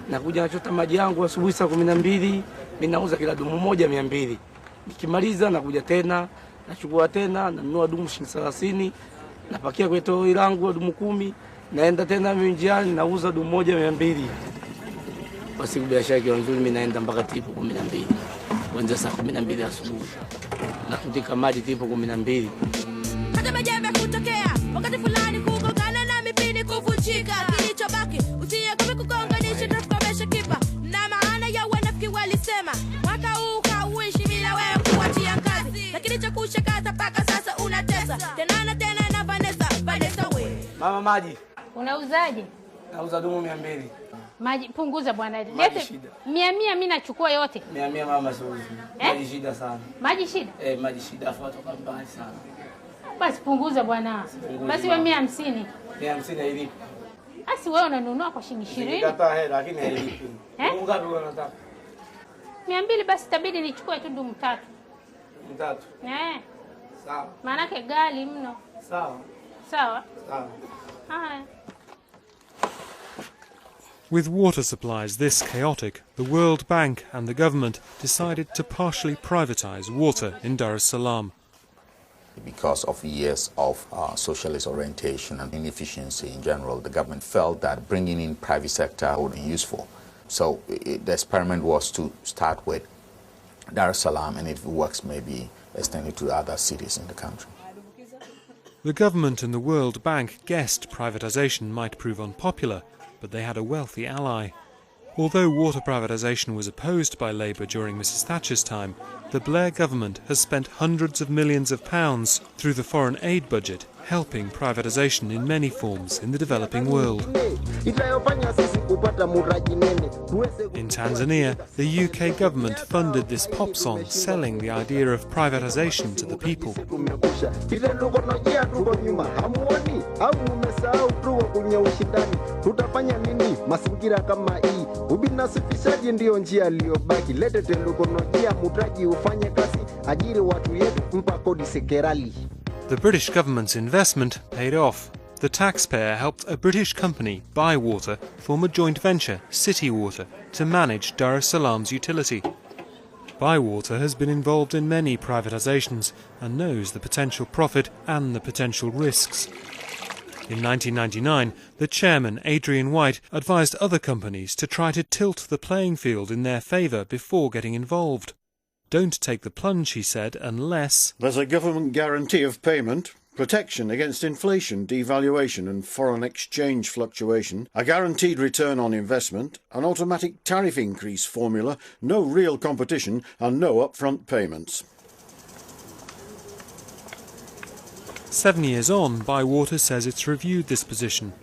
S14: Nakuja nachota maji yangu asubuhi saa 12, mimi nauza kila dumu moja 200. Nikimaliza nakuja tena, nachukua tena, nanunua dumu shilingi 30, napakia kwenye toroli langu dumu 10, naenda tena mimi njiani nauza dumu moja 200. Basi biashara yake nzuri, mimi naenda mpaka tipo 12. Kuanzia saa 12 asubuhi. Natundika maji tipo 12.
S20: Hata majembe kutokea, wakati fulani kugongana na mipini kuvunjika. Kilichobaki usiye kugonganisha tukomesha kipa. Na maana ya wanafiki walisema, mwaka huu hauishi bila wewe kuachia kazi. Lakini cha kushakaza paka sasa unatesa. Tena na Vanessa wewe.
S14: Mama maji.
S20: Unauzaje?
S14: Nauza dumu 200.
S20: Maji punguza bwana. Lete 100 mimi nachukua yote.
S14: 100 mama siuzi. Maji shida sana.
S20: Maji shida?
S14: Maji shida afu watoka mbali sana.
S8: Basi punguza bwana. Basi wewe 150.
S14: 150 hailipi.
S8: Basi wewe unanunua kwa shilingi 20.
S14: Nikataa hela lakini hailipi. Ngapi unataka?
S8: 200 basi itabidi nichukue tu ndumu 3.
S14: 3. Sawa.
S8: Maana yake gali mno.
S14: Sawa.
S8: Sawa.
S14: Sawa.
S8: Haya.
S3: With water supplies this chaotic, the World Bank and the government decided to partially privatise water in Dar es Salaam.
S22: Because of years of socialist orientation and inefficiency in general, the government felt that bringing in private sector would be useful. So the experiment was to start with Dar es Salaam, and if it works, maybe extend it to other cities in the country.
S3: The government and the World Bank guessed privatisation might prove unpopular, but they had a wealthy ally. Although water privatisation was opposed by Labour during Mrs Thatcher's time, the Blair government has spent hundreds of millions of pounds through the foreign aid budget helping privatisation in many forms in the developing world. In Tanzania, the UK government funded this pop song selling the idea of privatisation to the people. The British government's investment paid off. The taxpayer helped a British company, Bywater, form a joint venture, City Water, to manage Dar es Salaam's utility. Bywater has been involved in many privatisations and knows the potential profit and the potential risks. In 1999, the chairman, Adrian White, advised other companies to try to tilt the playing field in their favour before getting involved. Don't take the plunge, he said, unless
S15: there's a government guarantee of payment, protection against inflation, devaluation and foreign exchange fluctuation, a guaranteed return on investment, an automatic tariff increase formula, no real competition and no upfront payments.
S3: 7 years on, Bywater says it's reviewed this position.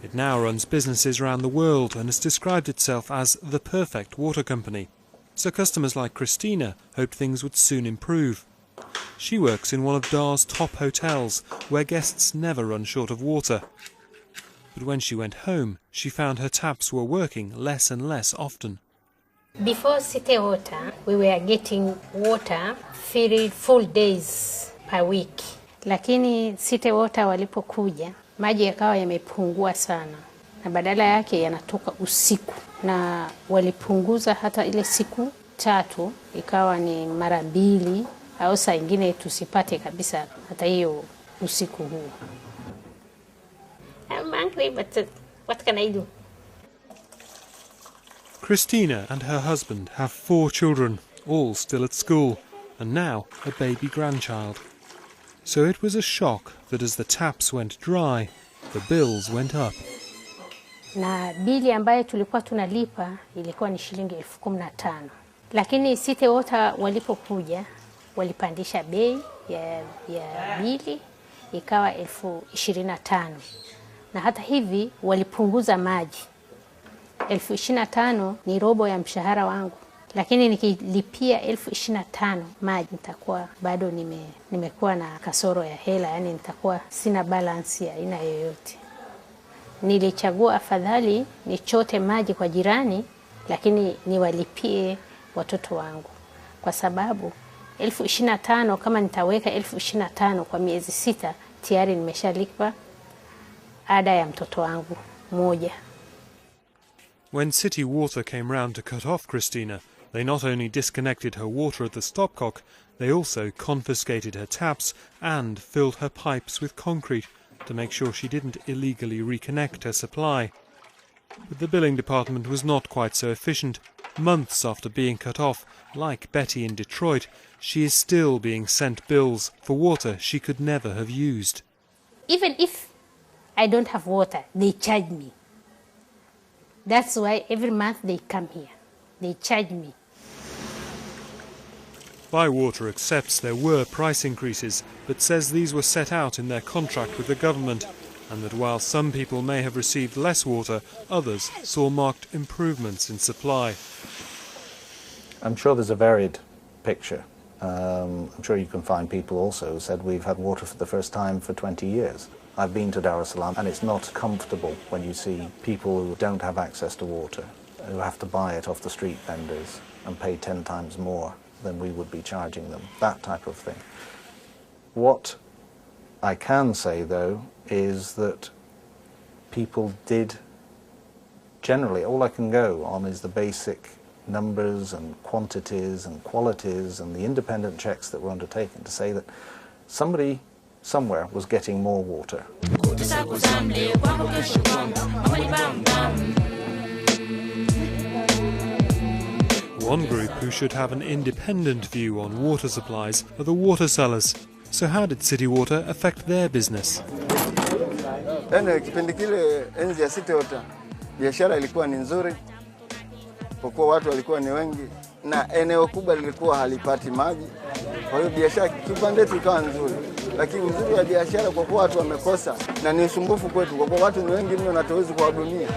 S3: It now runs businesses around the world and has described itself as the perfect water company. So customers like Christina hoped things would soon improve. She works in one of Dar's top hotels, where guests never run short of water. But when she went home, she found her taps were working less and less often.
S8: Before City Water, we were getting water 3 full days per week. Lakini City Water walipokuja, maji yakawa yamepungua sana. Na badala yake yanatoka usiku. Na walipunguza hata ile siku 3 ikawa ni mara 2 au saa ingine tusipate kabisa hata hiyo usiku huu. I'm angry, but what can I do?
S3: Christina and her husband have 4 children, all still at school, and now a baby grandchild. So it was a shock that as the taps went dry, the bills went up.
S8: Na bili ambayo tulikuwa tunalipa ilikuwa ni shilingi 15,000. Lakini City Water walipokuja walipandisha bei ya bili ikawa 25,000. Na hata hivi walipunguza maji. 25,000 ni robo ya mshahara wangu. Lakini nikilipia 25,000 maji nitakuwa bado nimekuwa na kasoro ya hela, yani nitakuwa sina balance ya aina yoyote. Nilichagua afadhali nichote maji kwa jirani, lakini niwalipie watoto wangu. Kwa sababu 25,000 kama nitaweka 25,000 kwa miezi 6, tayari nimeshalipa ada ya mtoto wangu moja.
S3: When City Water came round to cut off Christina, they not only disconnected her water at the stopcock, they also confiscated her taps and filled her pipes with concrete to make sure she didn't illegally reconnect her supply. But the billing department was not quite so efficient. Months after being cut off, like Betty in Detroit, she is still being sent bills for water she could never have used.
S8: Even if I don't have water, they charge me. That's why every month they come here. They charge me.
S3: Bywater accepts there were price increases, but says these were set out in their contract with the government, and that while some people may have received less water, others saw marked improvements in supply.
S18: I'm sure there's a varied picture
S1: I'm sure you can find people also who said we've had water for the first time for 20 years. I've been to Dar es Salaam, and it's not comfortable when you see people who don't have access to water, who have to buy it off the street vendors and pay 10 times more than we would be charging them, that type of thing. What I can say, though, is that people did generally, all I can go on is the basic numbers and quantities and qualities and the independent checks that were undertaken to say that somebody somewhere was getting more water.
S3: One group who should have an independent view on water supplies are the water sellers. So how did City Water affect their business?
S5: Kipindi kile enzi ya City Water biashara ilikuwa ni nzuri kwa kuwa watu walikuwa ni wengi na eneo kubwa lilikuwa halipati maji. Kwa hiyo biashara kipande chetu ikawa nzuri. Lakini uzuri wa biashara kwa kuwa watu wamekosa na ni usumbufu kwetu kwa kuwa watu ni wengi mno na hatuwezi kuwahudumia.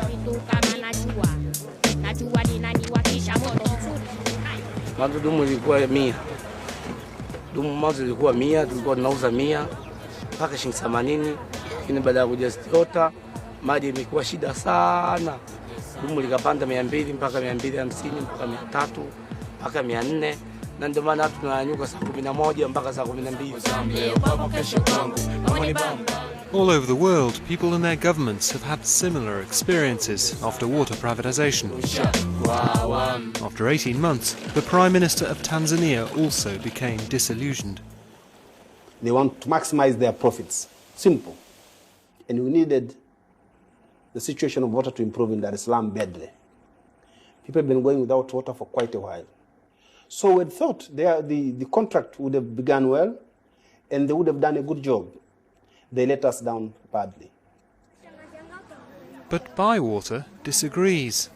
S14: Mwanzo dumu ilikuwa 100. Dumu mwanzo ilikuwa 100, tulikuwa tunauza 100 mpaka shilingi 80. Lakini baada ya kuja City Water maji imekuwa shida sana. Dumu likapanda 200 mpaka 250 mpaka 300 mpaka 400. Na ndio maana tunanyuka saa 11 mpaka saa 12.
S3: All over the world, people and their governments have had similar experiences after water privatization. After 18 months, the Prime Minister of Tanzania also became disillusioned.
S16: They want to maximize their profits. Simple. And we needed the situation of water to improve in Dar es Salaam badly. People have been going without water for quite a while. So we thought the contract would have begun well and they would have done a good job. They let us down badly.
S3: But Bywater disagrees.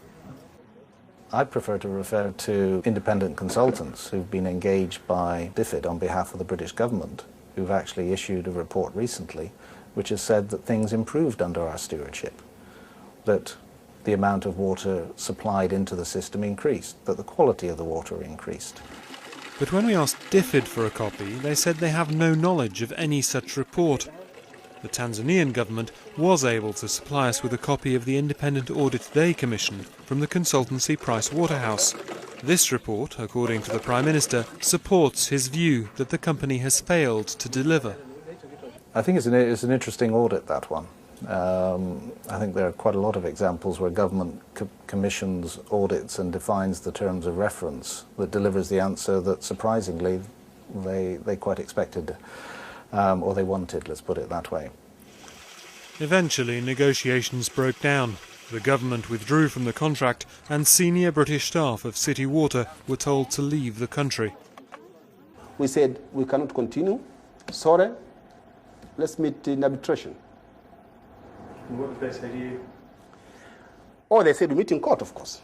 S1: I prefer to refer to independent consultants who've been engaged by DFID on behalf of the British government, who've actually issued a report recently which has said that things improved under our stewardship, that the amount of water supplied into the system increased, that the quality of the water increased.
S3: But when we asked DFID for a copy, they said they have no knowledge of any such report. The Tanzanian government was able to supply us with a copy of the independent audit they commissioned from the consultancy Price Waterhouse. This report, according to the Prime Minister, supports his view that the company has failed to deliver.
S1: I think it's an interesting audit, that one. I think there are quite a lot of examples where government commissions audits and defines the terms of reference that delivers the answer that surprisingly they quite expected, or they wanted, let's put it that way.
S3: Eventually negotiations broke down. The government withdrew from the contract and senior British staff of City Water were told to leave the country.
S16: We said we cannot continue, sorry, let's meet in arbitration.
S25: What did they say to you?
S16: Oh, they said we meet in court, of course.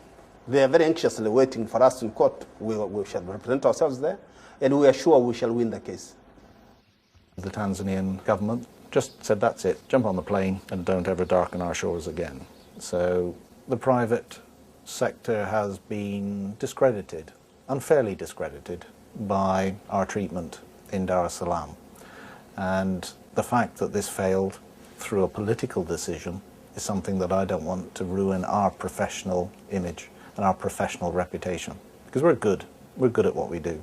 S16: They are very anxiously waiting for us in court. We shall represent ourselves there, and we are sure we shall win the case.
S1: The Tanzanian government just said, that's it, jump on the plane and don't ever darken our shores again. So the private sector has been discredited, unfairly discredited, by our treatment in Dar es Salaam. And the fact that this failed through a political decision is something that I don't want to ruin our professional image and our professional reputation, because we're good at what we do.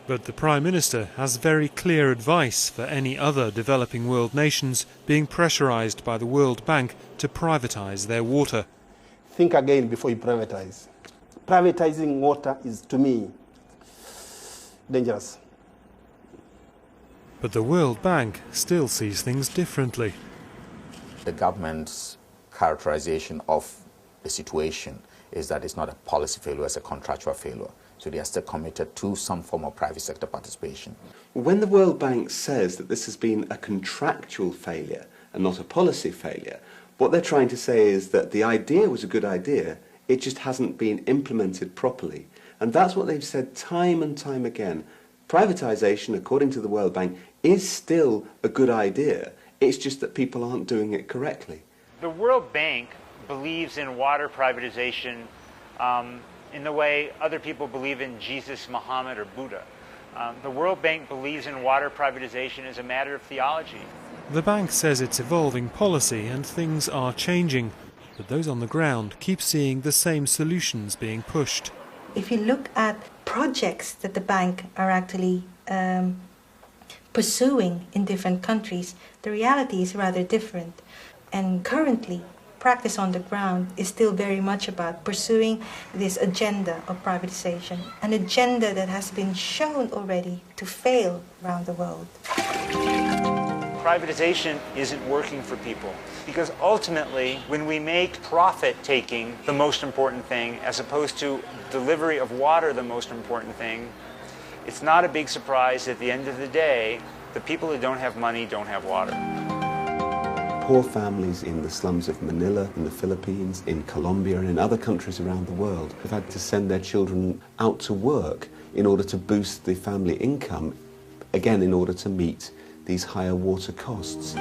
S3: But the Prime Minister has very clear advice for any other developing world nations being pressurised by the World Bank to privatise their water.
S16: Think again before you privatize. Privatizing water is, to me, dangerous.
S3: But the World Bank still sees things differently.
S22: The government's characterization of the situation is that it's not a policy failure, it's a contractual failure. So they are still committed to some form of private sector participation.
S17: When the World Bank says that this has been a contractual failure and not a policy failure, what they're trying to say is that the idea was a good idea, it just hasn't been implemented properly. And that's what they've said time and time again. Privatization, according to the World Bank, is still a good idea. It's just that people aren't doing it correctly.
S24: The World Bank believes in water privatization in the way other people believe in Jesus, Muhammad, or Buddha. The World Bank believes in water privatization as a matter of theology.
S3: The bank says it's evolving policy and things are changing, but those on the ground keep seeing the same solutions being pushed.
S6: If you look at projects that the bank are actually pursuing in different countries, the reality is rather different. And currently, practice on the ground is still very much about pursuing this agenda of privatization, an agenda that has been shown already to fail around the world.
S24: Privatization isn't working for people because ultimately when we make profit-taking the most important thing as opposed to delivery of water the most important thing, it's not a big surprise at the end of the day the people who don't have money don't have water.
S17: Poor families in the slums of Manila, in the Philippines, in Colombia and in other countries around the world have had to send their children out to work in order to boost the family income, again in order to meet these higher water costs.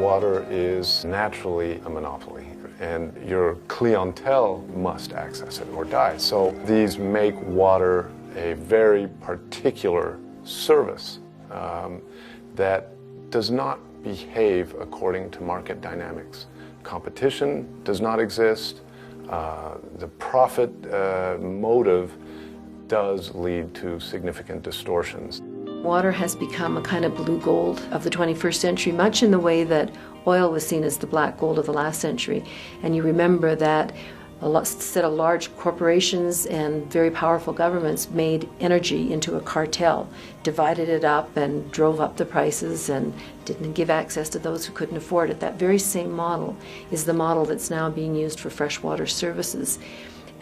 S2: Water is naturally a monopoly, and your clientele must access it or die. So these make water a very particular service that does not behave according to market dynamics. Competition does not exist. The profit motive does lead to significant distortions.
S12: Water has become a kind of blue gold of the 21st century, much in the way that oil was seen as the black gold of the last century. And you remember that a set of large corporations and very powerful governments made energy into a cartel, divided it up and drove up the prices and didn't give access to those who couldn't afford it. That very same model is the model that's now being used for freshwater services.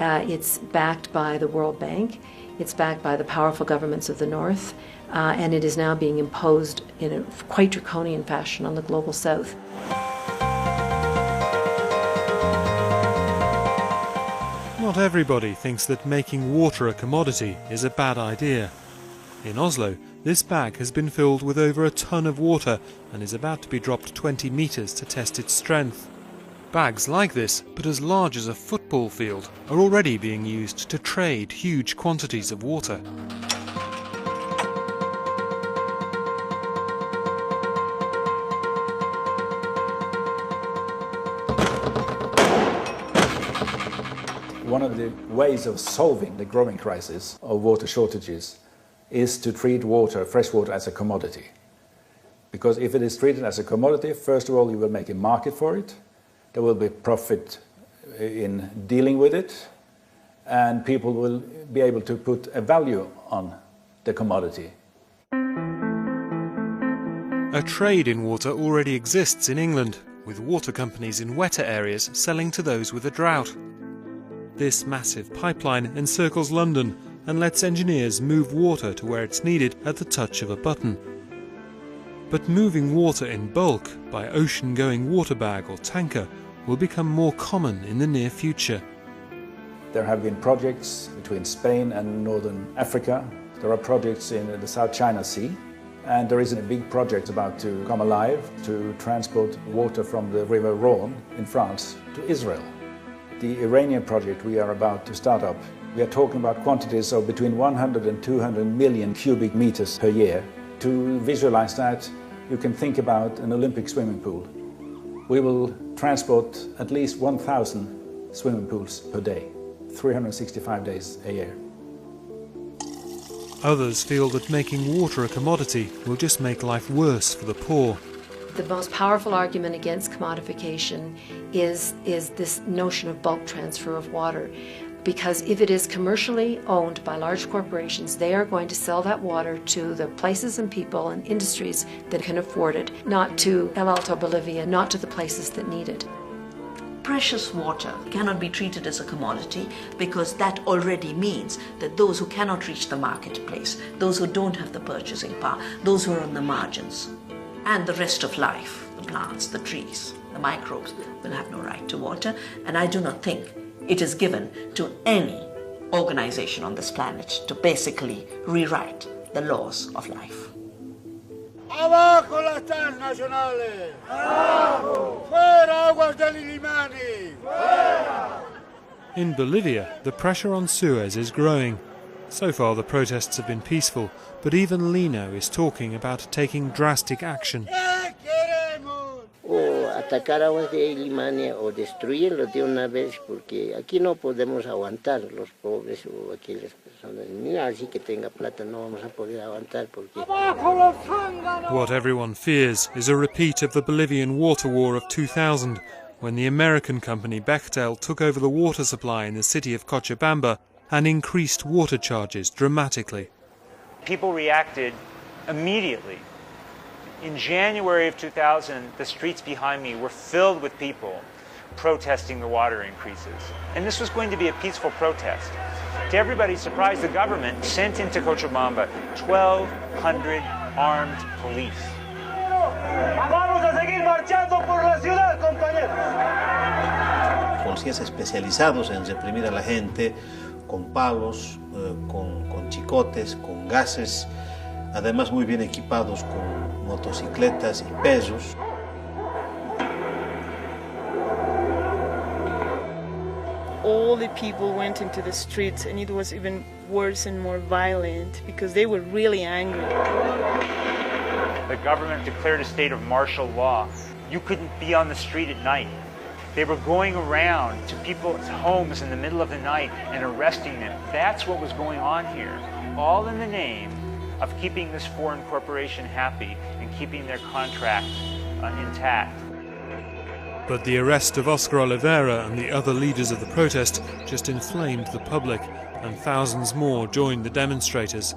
S12: It's backed by the World Bank, it's backed by the powerful governments of the North, and it is now being imposed in a quite draconian fashion on the global South.
S3: Not everybody thinks that making water a commodity is a bad idea. In Oslo, this bag has been filled with over a ton of water and is about to be dropped 20 meters to test its strength. Bags like this, but as large as a football field, are already being used to trade huge quantities of water.
S4: One of the ways of solving the growing crisis of water shortages is to treat water, fresh water, as a commodity. Because if it is treated as a commodity, first of all, you will make a market for it. There will be profit in dealing with it, and people will be able to put a value on the commodity.
S3: A trade in water already exists in England, with water companies in wetter areas selling to those with a drought. This massive pipeline encircles London and lets engineers move water to where it's needed at the touch of a button. But moving water in bulk by ocean-going water bag or tanker will become more common in the near future.
S4: There have been projects between Spain and northern Africa. There are projects in the South China Sea. And there is a big project about to come alive to transport water from the River Rhône in France to Israel. The Iranian project we are about to start up, we are talking about quantities of between 100 and 200 million cubic meters per year. To visualize that, you can think about an Olympic swimming pool. We will transport at least 1,000 swimming pools per day, 365 days a year.
S3: Others feel that making water a commodity will just make life worse for the poor.
S12: The most powerful argument against commodification is this notion of bulk transfer of water. Because if it is commercially owned by large corporations, they are going to sell that water to the places and people and industries that can afford it, not to El Alto Bolivia, not to the places that need it.
S7: Precious water cannot be treated as a commodity because that already means that those who cannot reach the marketplace, those who don't have the purchasing power, those who are on the margins, and the rest of life, the plants, the trees, the microbes, will have no right to water. And I do not think it is given to any organization on this planet to basically rewrite the laws of life.
S19: Abajo las transnacionales. Abajo. Fuera aguas del Illimani. Fuera.
S3: In Bolivia, the pressure on Suez is growing. So far the protests have been peaceful, but even Lino is talking about taking drastic action.
S9: O atacar aguas de Limania o destruirlos de una vez, porque aquí no podemos aguantar los pobres o aquellas personas. Ni así que tenga plata no vamos a poder aguantar porque...
S3: What everyone fears is a repeat of the Bolivian water war of 2000, when the American company Bechtel took over the water supply in the city of Cochabamba and increased water charges dramatically.
S24: People reacted immediately. In January of 2000, the streets behind me were filled with people protesting the water increases. And this was going to be a peaceful protest. To everybody's surprise, the government sent into Cochabamba 1,200 armed police.
S19: Vamos a seguir marchando por la ciudad, compañeros.
S10: Policías especializados en reprimir a la gente con palos, con chicotes, con gases, además muy bien equipados con motocicletas y pesos.
S11: All the people went into the streets, and it was even worse and more violent because they were really angry.
S24: The government declared a state of martial law. You couldn't be on the street at night. They were going around to people's homes in the middle of the night and arresting them. That's what was going on here, all in the name of keeping this foreign corporation happy and keeping their contract intact.
S3: But the arrest of Oscar Oliveira and the other leaders of the protest just inflamed the public, and thousands more joined the demonstrators.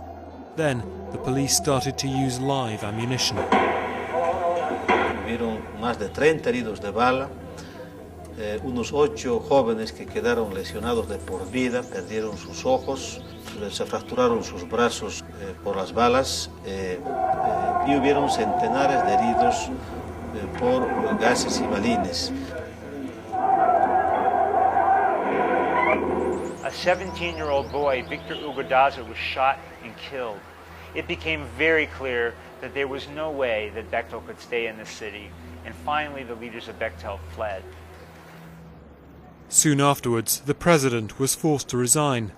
S3: Then the police started to use live ammunition.
S10: Hubieron más de 30 heridos de bala, unos 8 jóvenes que quedaron lesionados de por vida, perdieron sus ojos, se fracturaron sus brazos por las balas y hubieron centenares de heridos por gases y balines.
S24: A 17-year-old boy, Victor Hugo Daza, was shot and killed. It became very clear that there was no way that Bechtel could stay in the city, and finally the leaders of Bechtel fled.
S3: Soon afterwards, the president was forced to resign,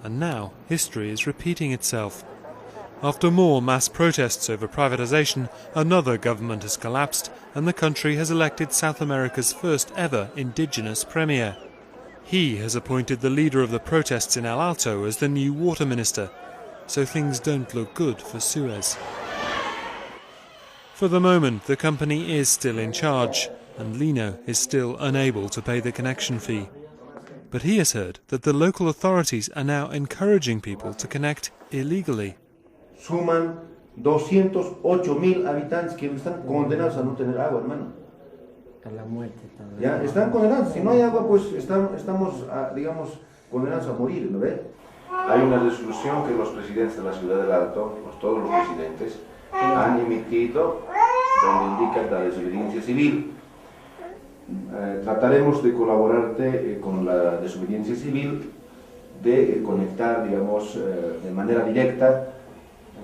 S3: and now history is repeating itself. After more mass protests over privatization, another government has collapsed, and the country has elected South America's first ever indigenous premier. He has appointed the leader of the protests in El Alto as the new water minister, so things don't look good for Suez. For the moment, the company is still in charge, and Lino is still unable to pay the connection fee. But he has heard that the local authorities are now encouraging people to connect illegally.
S13: Suman 208,000 habitantes que están condenados a no tener agua, hermano.
S23: A la muerte también.
S13: Ya, están condenados. Si no hay agua, pues estamos, digamos, condenados a morir, ¿lo ve? Hay una resolución que los presidentes de la ciudad del Alto, todos los presidentes, han emitido donde indican la desobediencia civil. Trataremos de colaborarte con la desobediencia civil, de conectar, digamos, de manera directa,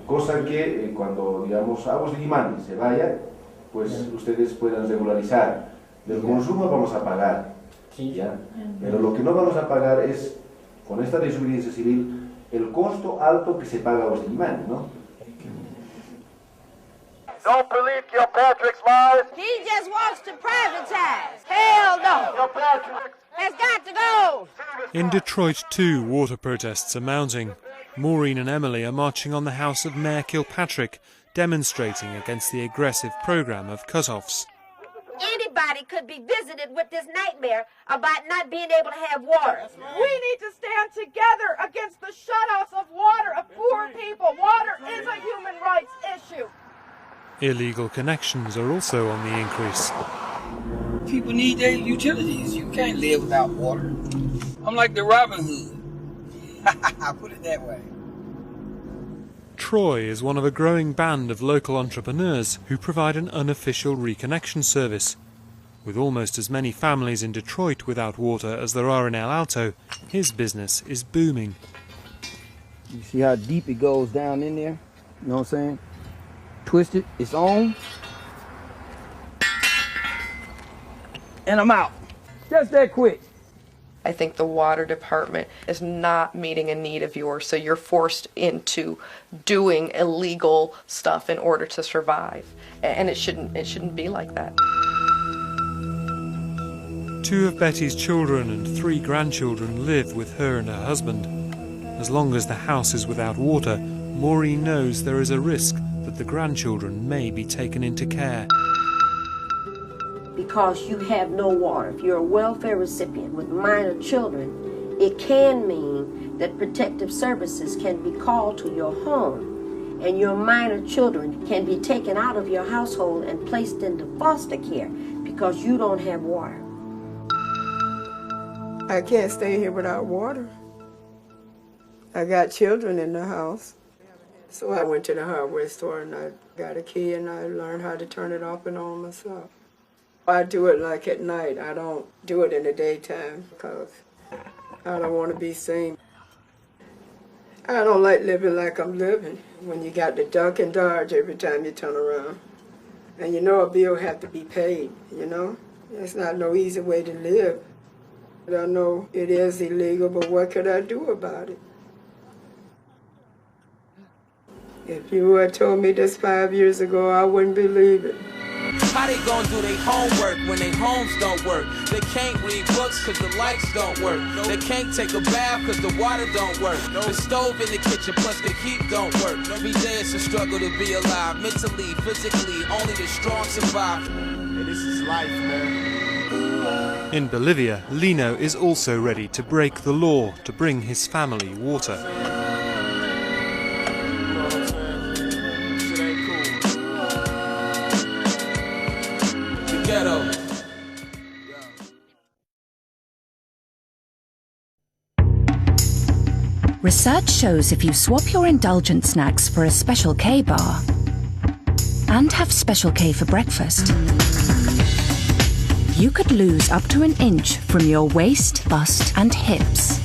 S13: cosa que cuando, digamos, Aguas de Limani se vaya, pues ustedes puedan regularizar. Del consumo vamos a pagar, ¿ya? Pero lo que no vamos a pagar es, con esta desobediencia civil, el costo alto que se paga a Aguas de Limani, ¿no?
S19: Don't believe Kilpatrick's lies.
S20: He just wants to privatize. Hell no.
S19: Kilpatrick
S20: has got to go.
S3: In Detroit, too, water protests are mounting. Maureen and Emily are marching on the house of Mayor Kilpatrick, demonstrating against the aggressive program of cut-offs.
S23: Anybody could be visited with this nightmare about not being able to have water.
S21: We need to stand together against the shutoffs of water of poor people. Water is a human rights issue.
S3: Illegal connections are also on the increase.
S26: People need their utilities. You can't live without water. I'm like the Robin Hood. Put it that way.
S3: Troy is one of a growing band of local entrepreneurs who provide an unofficial reconnection service. With almost as many families in Detroit without water as there are in El Alto, his business is booming.
S26: You see how deep it goes down in there? You know what I'm saying? Twist it, it's on. And I'm out. Just that quick.
S5: I think the water department is not meeting a need of yours, so you're forced into doing illegal stuff in order to survive. And it shouldn't be like that.
S3: 2 of Betty's children and 3 grandchildren live with her and her husband. As long as the house is without water, Maureen knows there is a risk that the grandchildren may be taken into care.
S23: Because you have no water, if you're a welfare recipient with minor children, it can mean that protective services can be called to your home, and your minor children can be taken out of your household and placed into foster care because you don't have water.
S8: I can't stay here without water. I got children in the house. So I went to the hardware store and I got a key and I learned how to turn it off and on myself. I do it like at night. I don't do it in the daytime because I don't want to be seen. I don't like living like I'm living when you got to duck and dodge every time you turn around. And you know a bill have to be paid, you know? It's not no easy way to live. I know it is illegal, but what could I do about it? If you had told me this 5 years ago, I wouldn't believe it.
S14: How they gonna do their homework when their homes don't work? They can't read books cause the lights don't work. They can't take a bath cause the water don't work. The stove in the kitchen plus the heat don't work. Every day it's a struggle to be alive. Mentally, physically, only the strong survive.
S15: Hey, this is life, man.
S3: In Bolivia, Lino is also ready to break the law to bring his family water.
S18: Research shows if you swap your indulgent snacks for a Special K bar and have Special K for breakfast, you could lose up to an inch from your waist, bust and hips.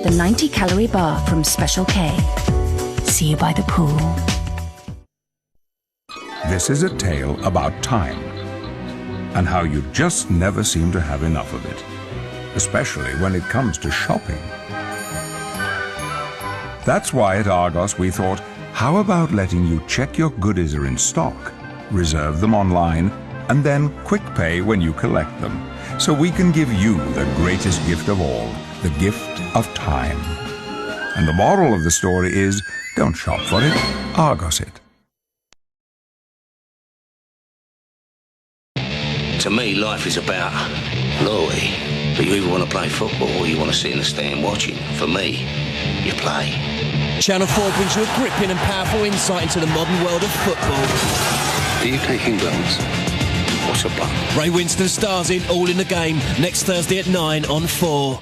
S18: The 90-calorie bar from Special K. See you by the pool.
S25: This is a tale about time and how you just never seem to have enough of it, especially when it comes to shopping. That's why at Argos we thought, how about letting you check your goodies are in stock, reserve them online, and then quick pay when you collect them, so we can give you the greatest gift of all, the gift of time. And the moral of the story is, don't shop for it, Argos it.
S27: To me, life is about loyalty. But you either want to play football or you want to sit in the stand watching. For me, you play.
S28: Channel 4 brings you a gripping and powerful insight into the modern world of football.
S27: Are you taking blows? What's a blow?
S28: Ray Winston stars in All in the Game next Thursday at 9 on 4.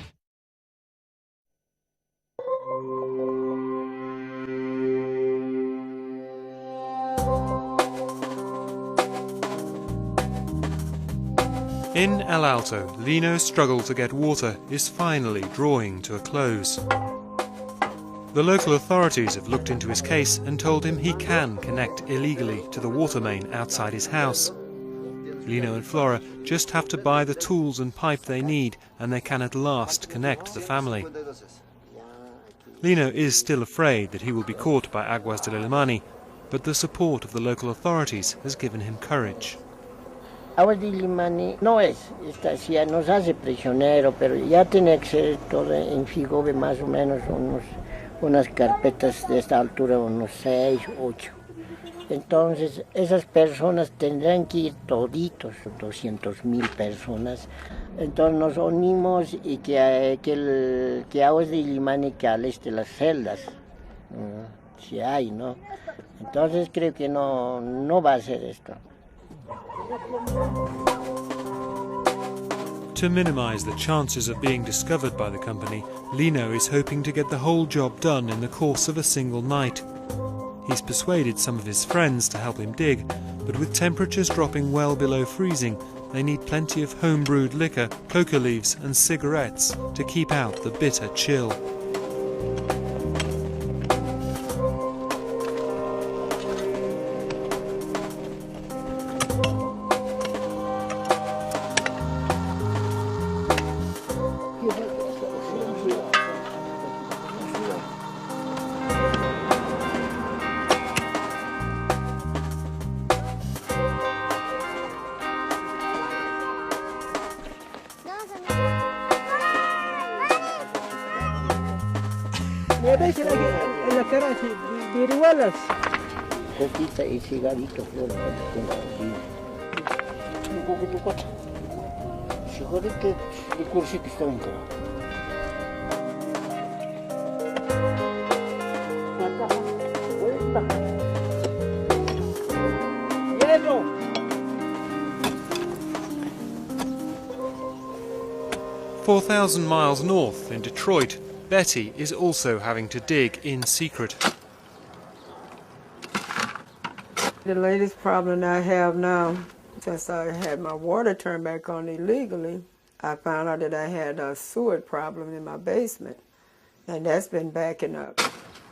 S3: In El Alto, Lino's struggle to get water is finally drawing to a close. The local authorities have looked into his case and told him he can connect illegally to the water main outside his house. Lino and Flora just have to buy the tools and pipe they need, and they can at last connect the family. Lino is still afraid that he will be caught by Aguas del Illimani, but the support of the local authorities has given him courage.
S9: Aguas del Illimani no es, nos hace prisionero, pero ya tiene que ser todo en Figove más o menos unas carpetas de esta altura, unos 6, 8. Entonces, esas personas tendrán que ir toditos, 200,000 personas. Entonces nos unimos y que Aguas del Illimani que aliste las celdas, si hay, ¿no? Entonces creo que no va a ser esto.
S3: To minimize the chances of being discovered by the company, Lino is hoping to get the whole job done in the course of a single night. He's persuaded some of his friends to help him dig, but with temperatures dropping well below freezing, they need plenty of home-brewed liquor, coca leaves and cigarettes to keep out the bitter chill.
S9: viruelas. Coquita y cigarrito, flor, un poquito de cosa. Cigarrito, el curso que está en casa. Hielo.
S3: 4,000 miles north in Detroit, Betty is also having to dig in secret.
S8: The latest problem I have now, since I had my water turned back on illegally, I found out that I had a sewer problem in my basement, and that's been backing up.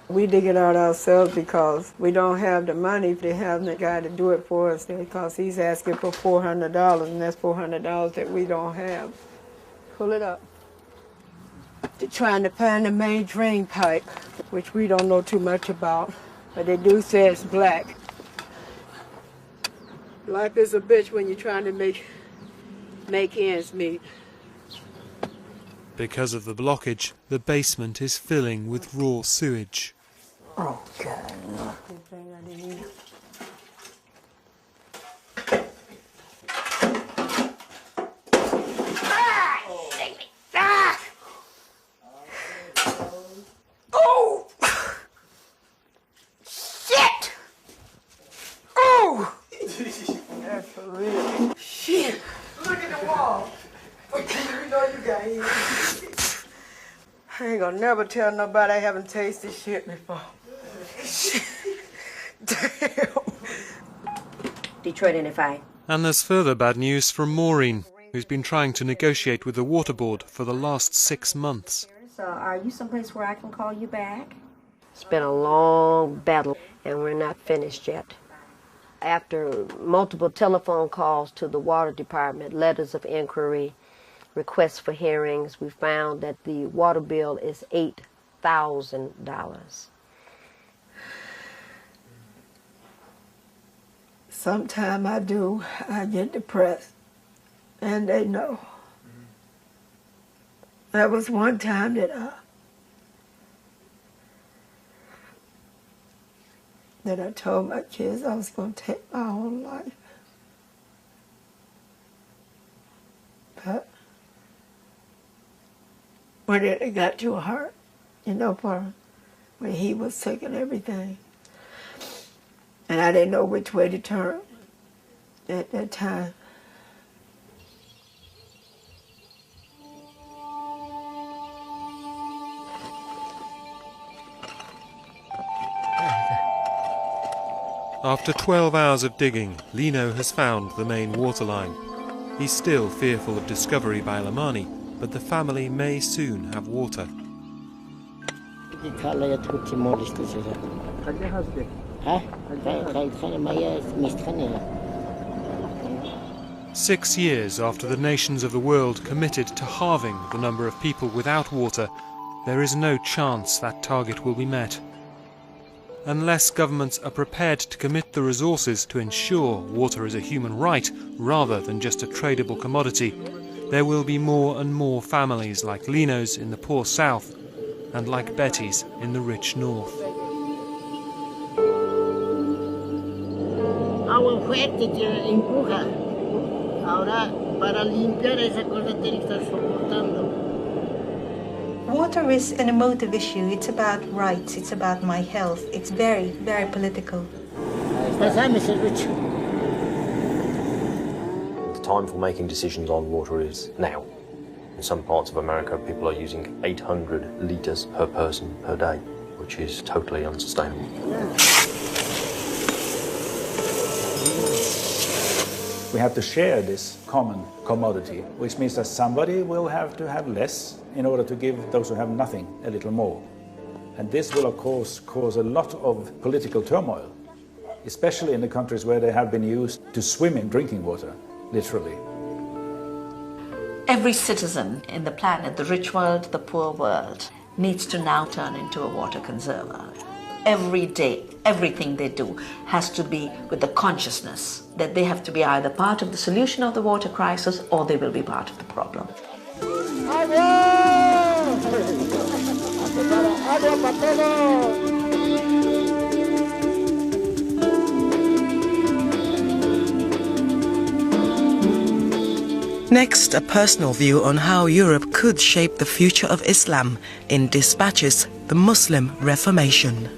S8: We dig it out ourselves because we don't have the money to have the guy to do it for us because he's asking for $400, and that's $400 that we don't have. Pull it up. They're trying to find the main drain pipe, which we don't know too much about, but they do say it's black. Life is a bitch when you're trying to make ends meet.
S3: Because of the blockage, the basement is filling with raw sewage.
S8: Oh, God.
S9: Oh! Shit! Oh!
S8: That's for real. Shit! Look at the wall. You know you got here. I ain't gonna never tell nobody I haven't tasted shit before. Damn.
S23: Detroit NFI.
S3: And there's further bad news from Maureen, who's been trying to negotiate with the water board for the last 6 months.
S23: So are you someplace where I can call you back? It's been a long battle, and we're not finished yet. After multiple telephone calls to the water department, letters of inquiry, requests for hearings, we found that the water bill is $8,000.
S8: Sometime I get depressed, and they know. That was one time that I told my kids I was going to take my own life. But when it got too hard, you know, when he was taking everything, and I didn't know which way to turn at that time.
S3: After 12 hours of digging, Lino has found the main water line. He's still fearful of discovery by Lamani, but the family may soon have water. 6 years after the nations of the world committed to halving the number of people without water, there is no chance that target will be met. Unless governments are prepared to commit the resources to ensure water is a human right rather than just a tradable commodity, there will be more and more families like Lino's in the poor south and like Betty's in the rich north.
S9: Agua fuerte que empuja. Ahora, para limpiar esa cosa tiene que estar soportando.
S1: Water is an emotive issue. It's about rights. It's about my health. It's very, very political.
S2: The time for making decisions on water is now. In some parts of America, people are using 800 litres per person per day, which is totally unsustainable.
S4: We have to share this common commodity, which means that somebody will have to have less in order to give those who have nothing a little more. And this will, of course, cause a lot of political turmoil, especially in the countries where they have been used to swim in drinking water, literally.
S7: Every citizen in the planet, the rich world, the poor world, needs to now turn into a water conserver. Every day, everything they do has to be with the consciousness that they have to be either part of the solution of the water crisis or they will be part of the problem.
S9: ¡Agua para todos!
S6: Next, a personal view on how Europe could shape the future of Islam in Dispatches, The Muslim Reformation.